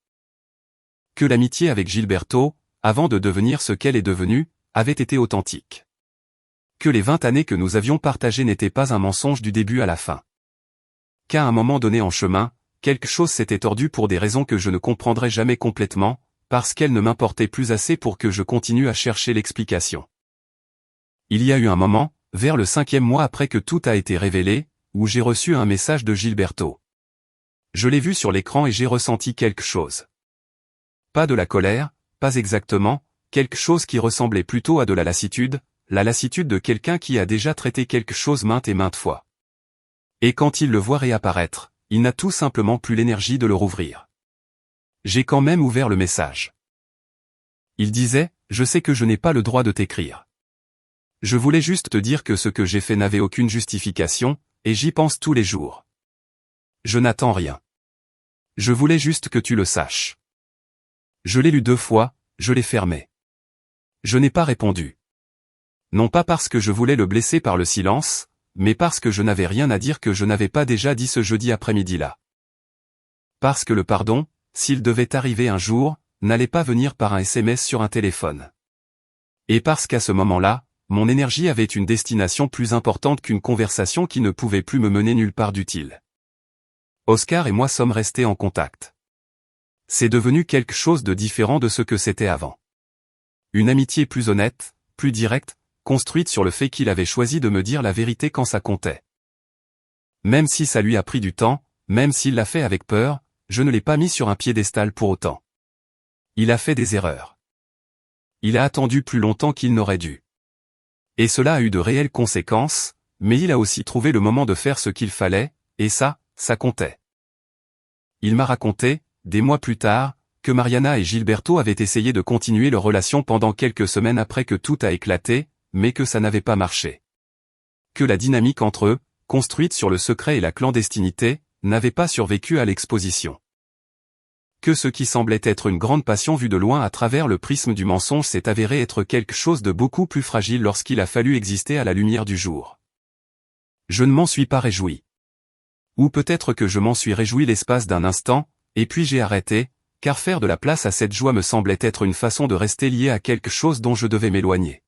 Que l'amitié avec Gilberto, avant de devenir ce qu'elle est devenue, avait été authentique. Que les 20 années que nous avions partagées n'étaient pas un mensonge du début à la fin. Qu'à un moment donné en chemin, quelque chose s'était tordu pour des raisons que je ne comprendrai jamais complètement, parce qu'elle ne m'importait plus assez pour que je continue à chercher l'explication. Il y a eu un moment, vers le 5e mois après que tout a été révélé, où j'ai reçu un message de Gilberto. Je l'ai vu sur l'écran et j'ai ressenti quelque chose. Pas de la colère, pas exactement, quelque chose qui ressemblait plutôt à de la lassitude de quelqu'un qui a déjà traité quelque chose maintes et maintes fois. Et quand il le voit réapparaître, il n'a tout simplement plus l'énergie de le rouvrir. J'ai quand même ouvert le message. Il disait, « Je sais que je n'ai pas le droit de t'écrire. Je voulais juste te dire que ce que j'ai fait n'avait aucune justification, et j'y pense tous les jours. Je n'attends rien. Je voulais juste que tu le saches. » Je l'ai lu 2 fois, je l'ai fermé. Je n'ai pas répondu. Non pas parce que je voulais le blesser par le silence, mais parce que je n'avais rien à dire que je n'avais pas déjà dit ce jeudi après-midi-là. Parce que le pardon, s'il devait arriver un jour, n'allait pas venir par un SMS sur un téléphone. Et parce qu'à ce moment-là, mon énergie avait une destination plus importante qu'une conversation qui ne pouvait plus me mener nulle part d'utile. Oscar et moi sommes restés en contact. C'est devenu quelque chose de différent de ce que c'était avant. Une amitié plus honnête, plus directe, construite sur le fait qu'il avait choisi de me dire la vérité quand ça comptait. Même si ça lui a pris du temps, même s'il l'a fait avec peur, je ne l'ai pas mis sur un piédestal pour autant. Il a fait des erreurs. Il a attendu plus longtemps qu'il n'aurait dû. Et cela a eu de réelles conséquences, mais il a aussi trouvé le moment de faire ce qu'il fallait, et ça comptait. Il m'a raconté, des mois plus tard, que Mariana et Gilberto avaient essayé de continuer leur relation pendant quelques semaines après que tout a éclaté, mais que ça n'avait pas marché. Que la dynamique entre eux, construite sur le secret et la clandestinité, n'avait pas survécu à l'exposition. Que ce qui semblait être une grande passion vue de loin à travers le prisme du mensonge s'est avéré être quelque chose de beaucoup plus fragile lorsqu'il a fallu exister à la lumière du jour. Je ne m'en suis pas réjoui. Ou peut-être que je m'en suis réjoui l'espace d'un instant, et puis j'ai arrêté, car faire de la place à cette joie me semblait être une façon de rester lié à quelque chose dont je devais m'éloigner.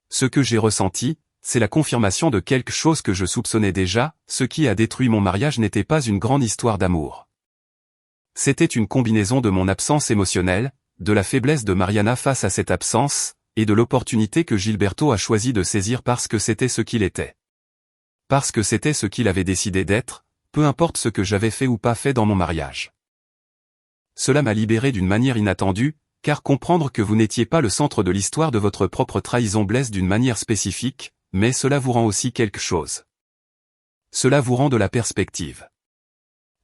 Ce que j'ai ressenti, c'est la confirmation de quelque chose que je soupçonnais déjà, ce qui a détruit mon mariage n'était pas une grande histoire d'amour. C'était une combinaison de mon absence émotionnelle, de la faiblesse de Mariana face à cette absence, et de l'opportunité que Gilberto a choisi de saisir parce que c'était ce qu'il était. Parce que c'était ce qu'il avait décidé d'être, peu importe ce que j'avais fait ou pas fait dans mon mariage. Cela m'a libéré d'une manière inattendue, car comprendre que vous n'étiez pas le centre de l'histoire de votre propre trahison blesse d'une manière spécifique, mais cela vous rend aussi quelque chose. Cela vous rend de la perspective.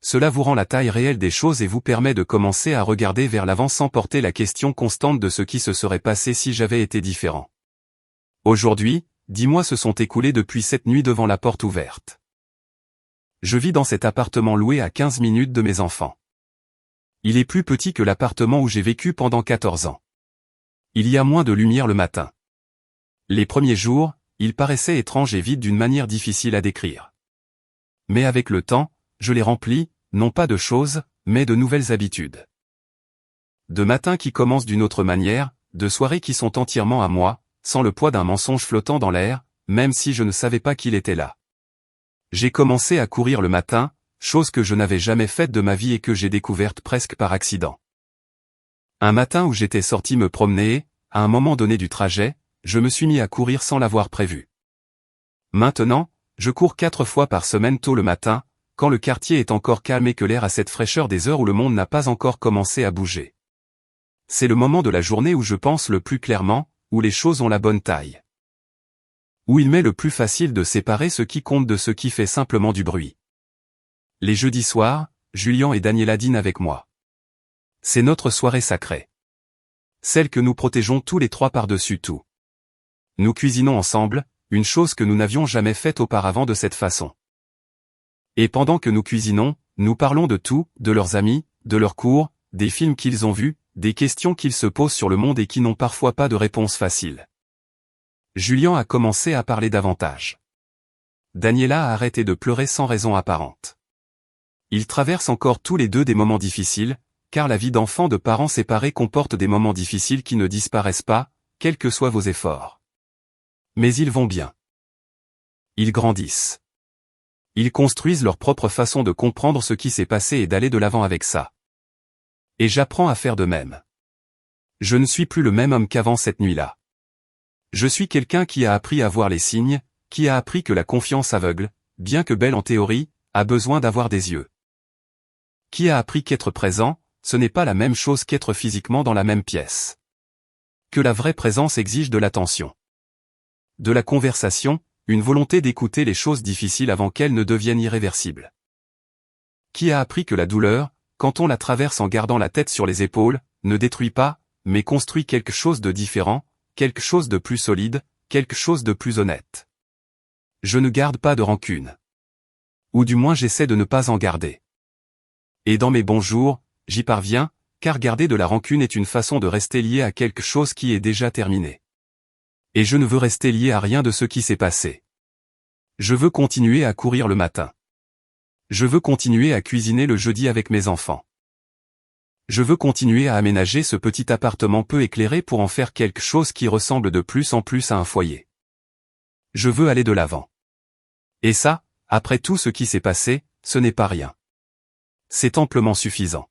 Cela vous rend la taille réelle des choses et vous permet de commencer à regarder vers l'avant sans porter la question constante de ce qui se serait passé si j'avais été différent. Aujourd'hui, 10 mois se sont écoulés depuis cette nuit devant la porte ouverte. Je vis dans cet appartement loué à 15 minutes de mes enfants. Il est plus petit que l'appartement où j'ai vécu pendant 14 ans. Il y a moins de lumière le matin. Les premiers jours, il paraissait étrange et vide d'une manière difficile à décrire. Mais avec le temps, je l'ai rempli, non pas de choses, mais de nouvelles habitudes. De matins qui commencent d'une autre manière, de soirées qui sont entièrement à moi, sans le poids d'un mensonge flottant dans l'air, même si je ne savais pas qu'il était là. J'ai commencé à courir le matin, chose que je n'avais jamais faite de ma vie et que j'ai découverte presque par accident. Un matin où j'étais sorti me promener, à un moment donné du trajet, je me suis mis à courir sans l'avoir prévu. Maintenant, je cours 4 fois par semaine tôt le matin, quand le quartier est encore calme et que l'air a cette fraîcheur des heures où le monde n'a pas encore commencé à bouger. C'est le moment de la journée où je pense le plus clairement, où les choses ont la bonne taille. Où il m'est le plus facile de séparer ce qui compte de ce qui fait simplement du bruit. Les jeudis soirs, Julian et Daniela dînent avec moi. C'est notre soirée sacrée. Celle que nous protégeons tous les trois par-dessus tout. Nous cuisinons ensemble, une chose que nous n'avions jamais faite auparavant de cette façon. Et pendant que nous cuisinons, nous parlons de tout, de leurs amis, de leurs cours, des films qu'ils ont vus, des questions qu'ils se posent sur le monde et qui n'ont parfois pas de réponse facile. Julian a commencé à parler davantage. Daniela a arrêté de pleurer sans raison apparente. Ils traversent encore tous les deux des moments difficiles, car la vie d'enfant de parents séparés comporte des moments difficiles qui ne disparaissent pas, quels que soient vos efforts. Mais ils vont bien. Ils grandissent. Ils construisent leur propre façon de comprendre ce qui s'est passé et d'aller de l'avant avec ça. Et j'apprends à faire de même. Je ne suis plus le même homme qu'avant cette nuit-là. Je suis quelqu'un qui a appris à voir les signes, qui a appris que la confiance aveugle, bien que belle en théorie, a besoin d'avoir des yeux. Qui a appris qu'être présent, ce n'est pas la même chose qu'être physiquement dans la même pièce. Que la vraie présence exige de l'attention. De la conversation, une volonté d'écouter les choses difficiles avant qu'elles ne deviennent irréversibles. Qui a appris que la douleur, quand on la traverse en gardant la tête sur les épaules, ne détruit pas, mais construit quelque chose de différent, quelque chose de plus solide, quelque chose de plus honnête. Je ne garde pas de rancune. Ou du moins j'essaie de ne pas en garder. Et dans mes bons jours, j'y parviens, car garder de la rancune est une façon de rester lié à quelque chose qui est déjà terminé. Et je ne veux rester lié à rien de ce qui s'est passé. Je veux continuer à courir le matin. Je veux continuer à cuisiner le jeudi avec mes enfants. Je veux continuer à aménager ce petit appartement peu éclairé pour en faire quelque chose qui ressemble de plus en plus à un foyer. Je veux aller de l'avant. Et ça, après tout ce qui s'est passé, ce n'est pas rien. C'est amplement suffisant.